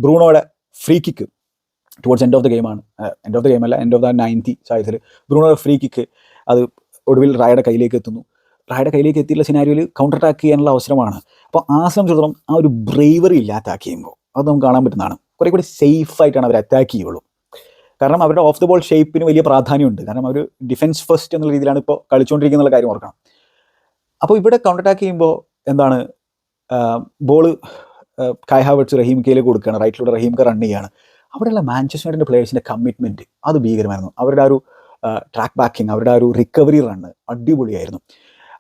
ബ്രൂണോയുടെ free kick towards end of the ഗെയിമാണ്, എൻഡ് ഓഫ് ദ ഗെയിം അല്ല, എൻഡ് ഓഫ് ദ 90 സായത്തിൽ ബ്രൂണോയുടെ ഫ്രീ കിക്ക് അത് ഒടുവിൽ റായുടെ കയ്യിലേക്ക് എത്തുന്നു. റായുടെ കയ്യിലേക്ക് എത്തിയുള്ള സിനാരിയോയിൽ കൗണ്ടർ അറ്റാക്ക് ചെയ്യാനുള്ള അവസരമാണ്. അപ്പോൾ ആ സംബന്ധിച്ചിടത്തോളം ആ ഒരു ബ്രേവറി ഇല്ല അറ്റാക്ക് ചെയ്യുമ്പോൾ, അത് നമുക്ക് കാണാൻ പറ്റുന്നതാണ്. കുറേ കൂടി സേഫായിട്ടാണ് അവർ അറ്റാക്ക് ചെയ്യുള്ളൂ. കാരണം അവരുടെ ഓഫ് ദ ബോൾ ഷേപ്പിന് വലിയ പ്രാധാന്യമുണ്ട്. കാരണം അവർ ഡിഫൻസ് ഫസ്റ്റ് എന്നുള്ള രീതിയിലാണ് ഇപ്പോൾ കളിച്ചുകൊണ്ടിരിക്കുന്ന കാര്യം ഓർക്കണം. അപ്പോൾ ഇവിടെ കൗണ്ടർ അറ്റാക്ക് ചെയ്യുമ്പോൾ എന്താണ്, ബോള് കായ് ഹാവർട്സ് റഹീം കെയിലേക്ക് കൊടുക്കുകയാണ്, റൈറ്റിലൂടെ റഹീം കെ റൺ ചെയ്യുകയാണ്. അവിടെയുള്ള മാഞ്ചസ്റ്റർ യുണൈറ്റഡ് പ്ലേയേഴ്സിൻ്റെ കമ്മിറ്റ്മെൻറ്റ് അത് ഭീകരമായിരുന്നു. അവരുടെ ആ ഒരു ട്രാക്ക് ബാക്കിങ്, അവരുടെ ആ ഒരു റിക്കവറി റണ്ണ് അടിപൊളിയായിരുന്നു.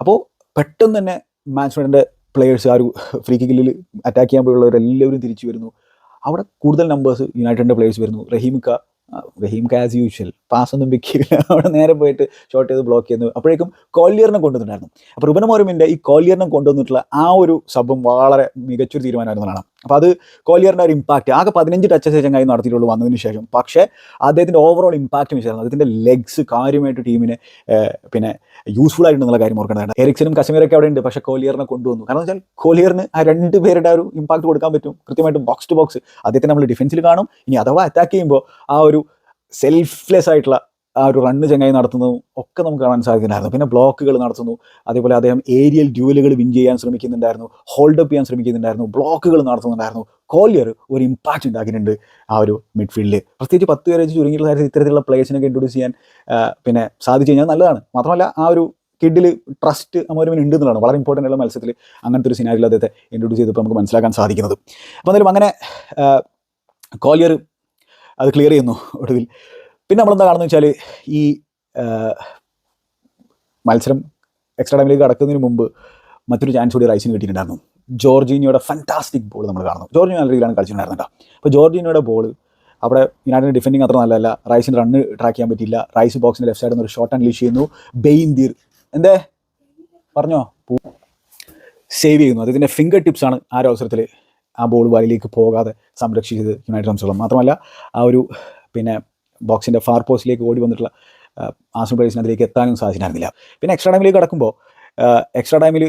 അപ്പോൾ പെട്ടെന്ന് തന്നെ മാഞ്ചസ്റ്റർ യുണൈറ്റഡിൻ്റെ പ്ലേയേഴ്സ് ആ ഒരു ഫ്രീ കിക്കിൽ അറ്റാക്ക് ചെയ്യാൻ പോയുള്ളവരെല്ലാവരും തിരിച്ചു വരുന്നു. അവിടെ കൂടുതൽ നമ്പേഴ്സ് യുണൈറ്റഡിൻ്റെ പ്ലേയേഴ്സ് വരുന്നു. റഹീം ആസ് യൂഷ്വൽ പാസ്സൊന്നും പിക്കില്ല, അവിടെ നേരെ പോയിട്ട് ഷോട്ട് ചെയ്ത് ബ്ലോക്ക് ചെയ്യുന്നു. അപ്പോഴേക്കും കോലിയറിനെ കൊണ്ടുവന്നിട്ടുണ്ടായിരുന്നു. അപ്പോൾ റുബൻ അമോറിമിൻ്റെ ഈ കോലിയറിനെ കൊണ്ടുവന്നിട്ടുള്ള ആ ഒരു സംഭവം വളരെ മികച്ചൊരു തീരുമാനമായിരുന്നതാണ്. അപ്പോൾ അത് കോലിയറിൻ്റെ ഒരു ഇമ്പാക്റ്റ് ആകെ 15 ടച്ചസ് ചങ്ങായി നടത്തിയിട്ടുള്ളൂ വന്നതിന് ശേഷം. പക്ഷേ അദ്ദേഹത്തിൻ്റെ ഓവറോൾ ഇമ്പാക്റ്റ് മികച്ചായിരുന്നു. അദ്ദേഹത്തിൻ്റെ ലെഗ്സ് കാര്യമായിട്ട് ടീമിനെ പിന്നെ യൂസ്ഫുൾ ആയിട്ടുണ്ടെന്നുള്ള കാര്യം ഓർക്കേണ്ടതാണ്. എറിക്സനും കശ്മീരൊക്കെ അവിടെ ഉണ്ട്, പക്ഷേ കോലിയറിനെ കൊണ്ടുവന്നു. കാരണം വെച്ചാൽ കോലിയറിന് ആ 2 പേരുടെ ഒരു ഇമ്പാക്റ്റ് കൊടുക്കാൻ പറ്റും കൃത്യമായിട്ട് ബോക്സ് ടു ബോക്സ്. അദ്ദേഹത്തെ നമ്മൾ ഡിഫൻസിൽ കാണും. ഇനി അഥവാ അറ്റാക്ക് ചെയ്യുമ്പോൾ ആ ഒരു സെൽഫ്ലെസ് ആയിട്ടുള്ള ആ ഒരു റണ്ണ് ചങ്ങായി നടത്തുന്നതും ഒക്കെ നമുക്ക് കാണാൻ സാധിക്കുന്നുണ്ടായിരുന്നു. പിന്നെ ബ്ലോക്കുകൾ നടത്തുന്നു, അതേപോലെ അദ്ദേഹം ഏരിയൽ ഡ്യൂലുകൾ വിൻ ചെയ്യാൻ ശ്രമിക്കുന്നുണ്ടായിരുന്നു, ഹോൾഡപ്പ് ചെയ്യാൻ ശ്രമിക്കുന്നുണ്ടായിരുന്നു, ബ്ലോക്കുകൾ നടത്തുന്നുണ്ടായിരുന്നു. കോലിയർ ഒരു ഇമ്പാക്റ്റ് ഉണ്ടാക്കിയിട്ടുണ്ട് ആ ഒരു മിഡ്ഫീൽഡിൽ. പ്രത്യേകിച്ച് 10 പേരെ വെച്ച് ചുരുങ്ങിയുള്ള കാര്യത്തിൽ ഇത്തരത്തിലുള്ള പ്ലേയേഴ്സിനൊക്കെ ഇൻട്രൊഡ്യൂസ് ചെയ്യാൻ പിന്നെ സാധിച്ചു കഴിഞ്ഞാൽ നല്ലതാണ്. മാത്രമല്ല ആ ഒരു കിഡിൽ ട്രസ്റ്റ് അമോറിമിന് ഉണ്ട് എന്നുള്ളതാണ് വളരെ ഇമ്പോർട്ടൻ്റ് ഉള്ള മത്സരത്തിൽ അങ്ങനത്തെ ഒരു സിനാരിയിൽ അദ്ദേഹത്തെ ഇൻട്രൊഡ്യൂസ് ചെയ്തപ്പോൾ നമുക്ക് മനസ്സിലാക്കാൻ സാധിക്കുന്നത്. അപ്പോൾ എന്തായാലും അങ്ങനെ കോലിയർ അത് ക്ലിയർ ചെയ്യുന്നു ഒടുവിൽ. പിന്നെ നമ്മളെന്താ കാണുന്നത് വെച്ചാൽ ഈ മത്സരം എക്സ്ട്രാ ടൈമിലേക്ക് കടക്കുന്നതിന് മുമ്പ് മറ്റൊരു ചാൻസ് കൂടി റൈസിന് കിട്ടിയിട്ടുണ്ടായിരുന്നു. ജോർജീനിയോയുടെ ഫാന്റാസ്റ്റിക് ബോൾ നമ്മൾ കാണുന്നു. ജോർജീനിയോ നല്ല രീതിയിലാണ് കളിച്ചിട്ടുണ്ടായിരുന്നത് കേട്ടോ. അപ്പോൾ ജോർജീനിയോയുടെ ബോൾ അവിടെ യുണൈറ്റഡ് ഡിഫെൻഡിങ് അത്ര നല്ലതല്ല, റൈസിന് റണ്ണ് ട്രാക്ക് ചെയ്യാൻ പറ്റില്ല. റൈസ് ബോക്സിൻ്റെ ലെഫ്റ്റ് സൈഡിൽ നിന്ന് ഒരു ഷോട്ട് അൺലീഷ് ചെയ്യുന്നു. ബെയിൻദീർ എന്തേ പറഞ്ഞോ സേവ് ചെയ്യുന്നു. അദ്ദേഹത്തിൻ്റെ ഫിംഗർ ടിപ്സാണ് ആ ഒരു അവസരത്തിൽ ആ ബോൾ വലയിലേക്ക് പോകാതെ സംരക്ഷിച്ചത് യുണൈറ്റഡ് സംബന്ധിച്ചോളം. മാത്രമല്ല ആ ഒരു പിന്നെ ബോക്സിൻ്റെ ഫാർ പോസ്റ്റിലേക്ക് ഓടി വന്നിട്ടുള്ള ആർസണൽ പ്ലേയേഴ്സിന് അതിലേക്ക് എത്താനും സാധിച്ചിട്ടുണ്ടായിരുന്നില്ല. പിന്നെ എക്സ്ട്രാ ടൈമിലേക്ക് കടക്കുമ്പോൾ എക്സ്ട്രാ ടൈമിൽ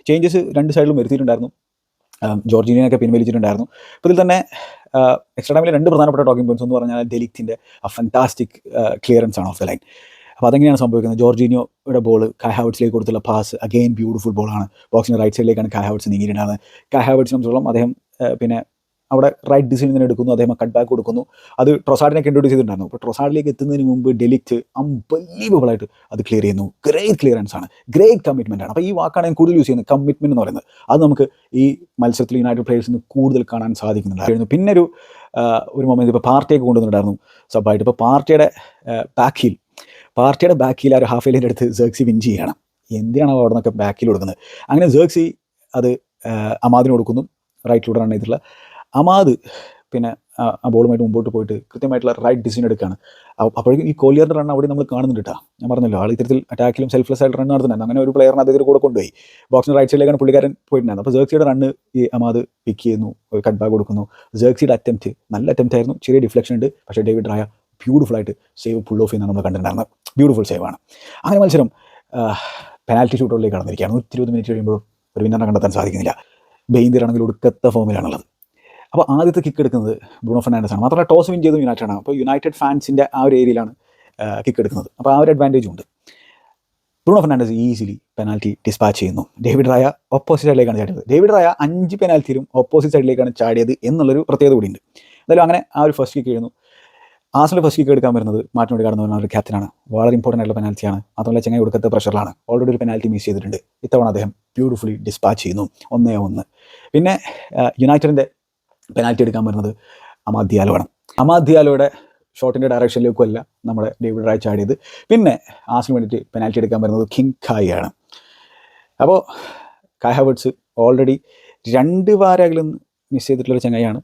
ചേഞ്ചസ് 2 സൈഡിലും വരുത്തിയിട്ടുണ്ടായിരുന്നു. ജോർജീനിയൊക്കെ പിൻവലിച്ചിട്ടുണ്ടായിരുന്നു. അപ്പോൾ ഇതിൽ തന്നെ എക്സ്ട്രാ ടൈമിൽ 2 പ്രധാനപ്പെട്ട ടോക്കിംഗ് പോയിന്റ്സ് എന്ന് പറഞ്ഞാൽ ഡെലിക്റ്റിൻ്റെ ആ ഫാന്റാസ്റ്റിക് ക്ലിയറൻസ് ആണ് ഓഫ് ദ ലൈൻ. അപ്പോൾ അതെങ്ങനെയാണ് സംഭവിക്കുന്നത്, ജോർജീനിയോയുടെ ബോൾ കായ് ഹാവർട്സിലേക്ക് കൊടുത്തുള്ള പാസ് അഗെയിൻ ബ്യൂട്ടിഫുൾ ബോളാണ്. ബോക്സിൻ്റെ റൈറ്റ് സൈഡിലേക്കാണ് കായ് ഹാവർട്സ് നീങ്ങിയിട്ടുണ്ടാകുന്നത്. കായ് ഹാവർട്സിനെ സംബന്ധിച്ചോളം അദ്ദേഹം പിന്നെ അവിടെ റൈറ്റ് ഡിസിഷൻ തന്നെ എടുക്കുന്നു, അദ്ദേഹം കട്ട് ബാക്ക് കൊടുക്കുന്നു. അത് ട്രൊസാർഡിനൊക്കെ ഇൻട്രൊഡ്യൂസ് ചെയ്തിട്ടുണ്ടായിരുന്നു. അപ്പോൾ ട്രൊസാർഡിലേക്ക് എത്തുന്നതിന് മുമ്പ് ഡെലിക്റ്റ് അൺബലീവബിളായിട്ട് അത് ക്ലിയർ ചെയ്യുന്നു. ഗ്രേറ്റ് ക്ലിയറൻസ് ആണ്, ഗ്രേറ്റ് കമ്മിറ്റ്മെൻ്റ് ആണ്. അപ്പോൾ ഈ വാക്കാണ് ഞാൻ കൂടുതൽ യൂസ് ചെയ്യുന്നത്, കമ്മിറ്റ്മെൻറ്റ് എന്ന് പറയുന്നത്. അത് നമുക്ക് ഈ മത്സരത്തിൽ യുണൈറ്റഡ് പ്ലേയേഴ്സിന് കൂടുതൽ കാണാൻ സാധിക്കുന്നുണ്ടായിരുന്നു. പിന്നെ ഒരു മൊമെൻറ്റ് ഇപ്പോൾ പാർട്ടിയൊക്കെ കൊണ്ടുവന്നിട്ടുണ്ടായിരുന്നു സബായിട്ട്. ഇപ്പോൾ പാർട്ടിയുടെ ബാക്കിൽ ആ ഒരു ഹാഫ് ഏലിൻ്റെ അടുത്ത് ജേഴ്സി വിൻ ചെയ്യണം. എന്തിനാണ് അവിടെ നിന്നൊക്കെ ബാക്കിൽ കൊടുക്കുന്നത്? അങ്ങനെ ജേഴ്സി അത് അമാദിന് കൊടുക്കുന്നു, റൈറ്റിലൂടെ റൺ ചെയ്തിട്ടുള്ള അമാദ് പിന്നെ ആ ബോളുമായിട്ട് മുമ്പോട്ട് പോയിട്ട് കൃത്യമായിട്ടുള്ള റൈറ്റ് ഡിസിഷൻ എടുക്കുകയാണ്. അപ്പോഴേക്കും ഈ കോലിയറിൻ്റെ റൺ അവിടെ നമ്മൾ കാണുന്നുണ്ട് കേട്ടോ. ഞാൻ പറഞ്ഞല്ലോ ആൾ ഇത്തരത്തിൽ അറ്റാക്കിലും സെൽഫ്ലെസ് ആയിട്ട് റൺ നടത്തുന്നുണ്ട്. അങ്ങനെ ഒരു പ്ലെയറിനെ അദ്ദേഹത്തിന് കൂടെ കൊണ്ടുപോയി ബോക്സിൻ്റെ റൈറ്റ് സൈഡിലേക്കാണ് പുള്ളിക്കാരൻ പോയിട്ടുണ്ടായിരുന്നു. അപ്പോൾ ജേഴ്സിയുടെ റണ്ണ് ഈ അമാദ് പിക്ക് ചെയ്യുന്നു, കട്ട് ബാക്ക് കൊടുക്കുന്നു. ജേഴ്സിയുടെ അറ്റംപ്റ്റ് നല്ല അറ്റംപ്റ്റ് ആയിരുന്നു, ചെറിയ ഡിഫ്ലക്ഷൻ ഉണ്ട്. പക്ഷേ ഡേവിഡ് റായ ബ്യൂട്ടിഫുള്ളായിട്ട് സേവ് പുൾ ഓഫ് ചെയ്യുന്നതാണ് നമ്മൾ കണ്ടിട്ടുണ്ടായിരുന്നത്. ബ്യൂട്ടിഫുൾ സേവാണ്. അങ്ങനെ മത്സരം പെനാൽറ്റി ഷൂട്ടൗട്ടിലേക്ക് കടന്നിരിക്കുകയാണ്. 120 മിനിറ്റ് കഴിയുമ്പോൾ ഒരു വിന്നറിനെ കണ്ടെത്താൻ സാധിക്കുന്നില്ല. ബെയിൻദീർ ആണെങ്കിൽ ഒടുക്കത്തെ ഫോമിലാണുള്ളത്. അപ്പോൾ ആദ്യത്തെ കിക്ക് എടുക്കുന്നത് ബ്രൂണോ ഫെർണാണ്ടസ് ആണ്. മാത്രമല്ല ടോസ് വിൻ ചെയ്തത് യുണൈറ്റഡ് ആണ്. അപ്പോൾ യുണൈറ്റഡ് ഫാൻസിൻ്റെ ആ ഒരു ഏരിയയിലാണ് കിക്ക് എടുക്കുന്നത്. അപ്പോൾ ആ ഒരു അഡ്വാൻറ്റേജും ഉണ്ട്. Bruno Fernandes easily penalty dispatch ചെയ്യുന്നു. ഡേവിഡ് റായ ഓപ്പോസിറ്റ് സൈഡിലേക്കാണ് ചാടിയത്. ഡേവിഡ് റായ 5 പെനാൽറ്റിയിലും ഓപ്പോസിറ്റ് സൈഡിലേക്കാണ് ചാടിയത് എന്നുള്ളൊരു പ്രത്യേകത കൂടിയുണ്ട്. എന്തായാലും അങ്ങനെ ആ ഒരു ഫസ്റ്റ് കിക്ക് ചെയ്യുന്നു. ആർസണൽ ഫസ്റ്റ് കിക്ക് എടുക്കാൻ വരുന്നത് മാർട്ടിൻ ഓഡിഗാർഡ് എന്ന് പറഞ്ഞ ഒരു ക്യാപ്റ്റനാണ്. വളരെ ഇമ്പോർട്ടൻ്റ് ആയിട്ടുള്ള പെനാൽറ്റിയാണ്. അതുപോലെ ചെങ്ങായി ഒടുക്കത്തെ പ്രഷറിലാണ്. ഓൾറെഡി ഒരു പെനാൽറ്റി മിസ് ചെയ്തിട്ടുണ്ട്. ഇത്തവണ അദ്ദേഹം ബ്യൂട്ടിഫുള്ളി ഡിസ്പാച്ച് ചെയ്യുന്നു 1-1. പിന്നെ യുണൈറ്റഡിൻ്റെ പെനാൽറ്റി എടുക്കാൻ വരുന്നത് അമാദ് ദിയാലോയാണ്. അമാദ് ദിയാലോയുടെ ഷോട്ടിൻ്റെ ഡയറക്ഷനിലേക്കും അല്ല നമ്മുടെ ഡേവിഡ് റായ ചാടിയത്. പിന്നെ ആർസണലിന് വേണ്ടിയിട്ട് പെനാൽറ്റി എടുക്കാൻ വരുന്നത് കിങ് കായ് ആണ്. അപ്പോൾ കായ് ഹാവർട്സ് ഓൾറെഡി 2 വാരകളിൽ മിസ് ചെയ്തിട്ടുള്ളൊരു ചങ്ങായിയാണ്.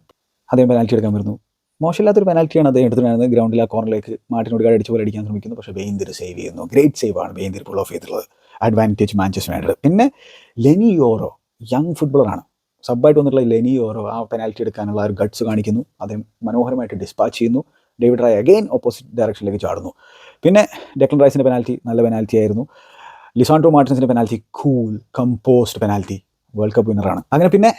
അദ്ദേഹം പെനാൽറ്റി എടുക്കാൻ വരുന്നു. മോശമില്ലാത്തൊരു പെനാൽറ്റിയാണ് അദ്ദേഹം എടുത്തിട്ടുണ്ടായിരുന്നത്. ഗ്രൗണ്ടിൽ ആ കോർണറിലേക്ക് മാർട്ടിൻ ഓഡിഗാർഡ് അടിച്ച് പോലെ അടിക്കാൻ ശ്രമിക്കുന്നു. പക്ഷേ ബെയിന്തിർ സേവ് ചെയ്യുന്നു. ഗ്രേറ്റ് സേവാണ് ബെയിന്തിർ പുൾ ഓഫ് ചെയ്തിട്ടുള്ളത്. Advantage Manchester United. പിന്നെ ലെനി യോറോ യങ് ഫുട്ബോളറാണ്. സബ്ബായിട്ട് വന്നിട്ടുള്ള ലെനി യോറോ ആ പെനാൽറ്റി എടുക്കാനുള്ള ഒരു ഗട്ട്സ് കാണിക്കുന്നു. അദ്ദേഹം മനോഹരമായിട്ട് ഡിസ്പാച്ച് ചെയ്യുന്നു. ഡേവിഡ് റായ അഗെയിൻ ഓപ്പോസിറ്റ് ഡയറക്ഷനിലേക്ക് ചാടുന്നു. പിന്നെ ഡെക്ലൻ റൈസിൻ്റെ പെനാൽറ്റി നല്ല പെനാൽറ്റി ആയിരുന്നു. ലിസാൻഡ്രോ മാർട്ടിൻസിൻ്റെ penalty cool composed penalty, world cup വിന്നറാണ്. അങ്ങനെ പിന്നെ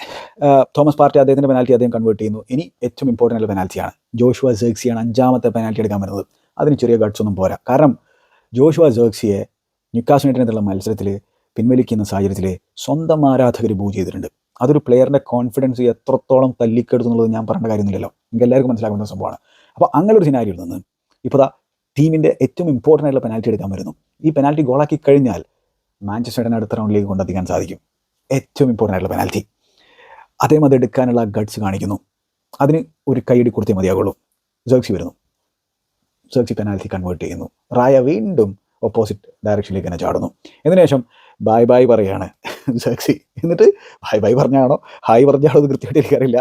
തോമസ് പാർട്ടി അദ്ദേഹത്തിൻ്റെ പെനാൽറ്റി അദ്ദേഹം കൺവേർട്ട് ചെയ്യുന്നു. ഇനി ഏറ്റവും ഇമ്പോർട്ടൻ്റ് ആയിട്ടുള്ള പെനാൽറ്റിയാണ്. ജോഷുവ സെർക്സിയാണ് 5ാമത്തെ പെനാൽറ്റി എടുക്കാൻ വരുന്നത്. അതിന് ചെറിയ ഗട്ട്സ് ഒന്നും പോരാ. കാരണം ജോഷുവ സെർക്സിയെ ന്യൂക്കാസിൽ യുണൈറ്റഡിനെതിരെയുള്ള മത്സരത്തിൽ പിൻവലിക്കുന്ന സാഹചര്യത്തിൽ സ്വന്തം ആരാധകർ ബൂ ചെയ്തിട്ടുണ്ട്. അതൊരു പ്ലെയറിൻ്റെ കോൺഫിഡൻസ് എത്രത്തോളം തല്ലിക്കെടുത്തു എന്നുള്ളത് ഞാൻ പറയേണ്ട കാര്യമൊന്നുമില്ലല്ലോ. നിങ്ങൾക്ക് എല്ലാവർക്കും മനസ്സിലാക്കുന്ന സംഭവമാണ്. അപ്പോൾ അങ്ങനെ ഒരു സിനാരിയിൽ നിന്ന് ഇപ്പോൾ ടീമിൻ്റെ ഏറ്റവും ഇമ്പോർട്ടൻ്റ് ആയിട്ടുള്ള പെനാൽറ്റി എടുക്കാൻ വരുന്നു. ഈ പെനാൽറ്റി ഗോളാക്കി കഴിഞ്ഞാൽ മാഞ്ചസ്റ്റർ യുണൈറ്റഡിനെ അടുത്ത റൗണ്ടിലേക്ക് കൊണ്ടെത്തിക്കാൻ സാധിക്കും. ഏറ്റവും ഇമ്പോർട്ടൻ്റ് ആയിട്ടുള്ള പെനാൽറ്റി. അദ്ദേഹം അത് എടുക്കാനുള്ള ഗട്ട്സ് കാണിക്കുന്നു. അതിന് ഒരു കൈയടി കൊടുത്തേ മതിയാകുള്ളൂ. സെർക്സി വരുന്നു. സെർക്സി പെനാൽറ്റി കൺവേർട്ട് ചെയ്യുന്നു. റായ വീണ്ടും ഓപ്പോസിറ്റ് ഡയറക്ഷനിലേക്ക് തന്നെ ചാടുന്നു. ഇതിനുശേഷം ബായ് ബായ് പറയുകയാണ് സെർക്സി. എന്നിട്ട് ബായ് ബായ് പറഞ്ഞാണോ ഹായ് പറഞ്ഞാണോ അത് കൃത്യമായിട്ട് എനിക്കറിയില്ല.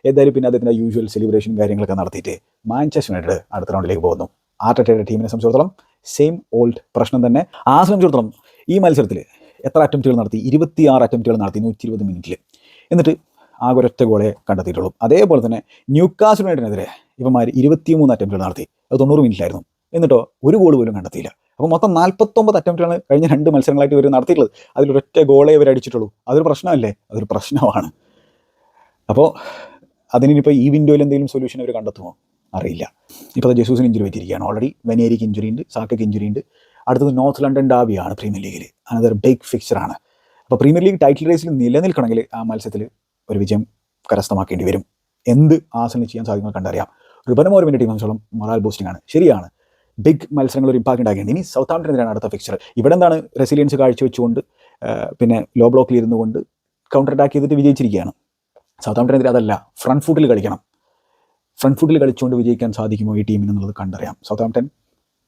എന്തായാലും പിന്നെ അദ്ദേഹത്തിൻ്റെ യൂഷ്വൽ സെലിബ്രേഷൻ കാര്യങ്ങളൊക്കെ നടത്തിയിട്ട് മാഞ്ചസ്റ്റർ യുണൈറ്റഡ് അടുത്ത റൗണ്ടിലേക്ക് പോകുന്നു. ആർട്ടറ്റയുടെ ടീമിനെ സംബന്ധിച്ചിടത്തോളം സെയിം ഓൾഡ് പ്രശ്നം തന്നെ. ആ സംബന്ധിച്ചിടത്തോളം ഈ മത്സരത്തിൽ എത്ര അറ്റംപ്റ്റുകൾ നടത്തി? 26 അറ്റംപ്റ്റുകൾ നടത്തി 120 മിനിറ്റിൽ. എന്നിട്ട് ആകെ ഒരൊറ്റ ഗോളെ കണ്ടെത്തിയിട്ടുള്ളൂ. അതേപോലെ തന്നെ ന്യൂക്കാസിൽ യുണൈറ്റഡിനെതിരെ ഇവന്മാർ 23 അറ്റംപ്റ്റുകൾ നടത്തി. അത് 90 മിനിറ്റിലായിരുന്നു. എന്നിട്ടോ ഒരു ഗോൾ പോലും കണ്ടെത്തിയില്ല. അപ്പോൾ മൊത്തം 49 അറ്റംപ്റ്റുകളാണ് കഴിഞ്ഞ 2 മത്സരങ്ങളായിട്ട് ഇവർ നടത്തിയിട്ടുള്ളത്. അതിലൊരൊറ്റ ഗോളേ ഇവർ അടിച്ചിട്ടുള്ളൂ. അതൊരു പ്രശ്നമല്ലേ? അതൊരു പ്രശ്നമാണ്. അപ്പോൾ അതിനിപ്പോൾ ഈ വിൻഡോയിൽ എന്തെങ്കിലും സൊല്യൂഷൻ അവർ കണ്ടെത്തുമോ? അറിയില്ല. ഇപ്പോൾ ജെസൂസിന് ഇഞ്ചുറി പറ്റിയിരിക്കുകയാണ്. ഓൾറെഡി വെനേരിക്ക് ഇഞ്ചുറി ഉണ്ട്, സാക്കയ്ക്ക് ഇഞ്ചുറി ഉണ്ട്. അടുത്തത് നോർത്ത് ലണ്ടൻ ഡാബിയാണ് പ്രീമിയർ ലീഗിൽ. അനദർ ബിഗ് ഫിക്ചറാണ്. അപ്പോൾ പ്രീമിയർ ലീഗ് ടൈറ്റിൽ റേസിൽ നിലനിൽക്കണമെങ്കിൽ ആ മത്സരത്തിൽ ഒരു വിജയം കരസ്ഥമാക്കേണ്ടി വരും. എന്ത് ആർസണൽ ചെയ്യാൻ സാധിക്കുമെന്ന് കണ്ടറിയാം. റുബൻ അമോറിമിൻ്റെ ടീം സംബന്ധിച്ചോളം മൊറാൽ ബൂസ്റ്റിംഗ് ആണ്. ശരിയാണ്, ബിഗ് മത്സരങ്ങൾ ഒരു ഇമ്പാക്റ്റ് ഉണ്ടാക്കേണ്ടി. ഇനി സൗത്താംപ്ടനെതിരാണ് അടുത്ത ഫിക്ചർ. ഇവിടെ എന്താണ് റെസിലിയൻസ് കാഴ്ചവെച്ചുകൊണ്ട് പിന്നെ ലോ ബ്ലോക്കിൽ ഇരുന്നു കൊണ്ട് കൗണ്ടർ അറ്റാക്ക് ചെയ്തിട്ട് വിജയിച്ചിരിക്കുകയാണ്. സൗത്താംപ്ടനെതിരെ അതല്ല, ഫ്രണ്ട് ഫുട്ടിൽ കളിക്കണം. ഫ്രണ്ട് ഫുട്ടിൽ കളിച്ചുകൊണ്ട് വിജയിക്കാൻ സാധിക്കുമോ ഈ ടീമിന് എന്നുള്ളത് കണ്ടറിയാം. സൗത്താംപ്ടൺ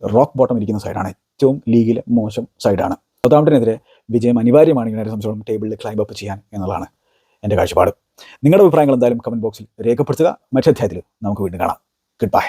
റോക്ക് ബോട്ടം ഇരിക്കുന്ന സൈഡാണ്. ഏറ്റവും ലീഗിലെ മോശം സൈഡാണ്. സൗത്താംപ്ടനെതിരെ വിജയം അനിവാര്യമാണ് യുണൈറ്റഡ് സംബന്ധിച്ചോളം ടേബിളിൽ ക്ലൈംബ് അപ്പ് ചെയ്യാൻ എന്നുള്ളതാണ് എൻ്റെ കാഴ്ചപ്പാട്. നിങ്ങളുടെ അഭിപ്രായങ്ങൾ എന്തായാലും കമൻറ്റ് ബോക്സിൽ രേഖപ്പെടുത്തുക. മറ്റേ അധ്യായത്തിൽ നമുക്ക് വീണ്ടും കാണാം. Good bye.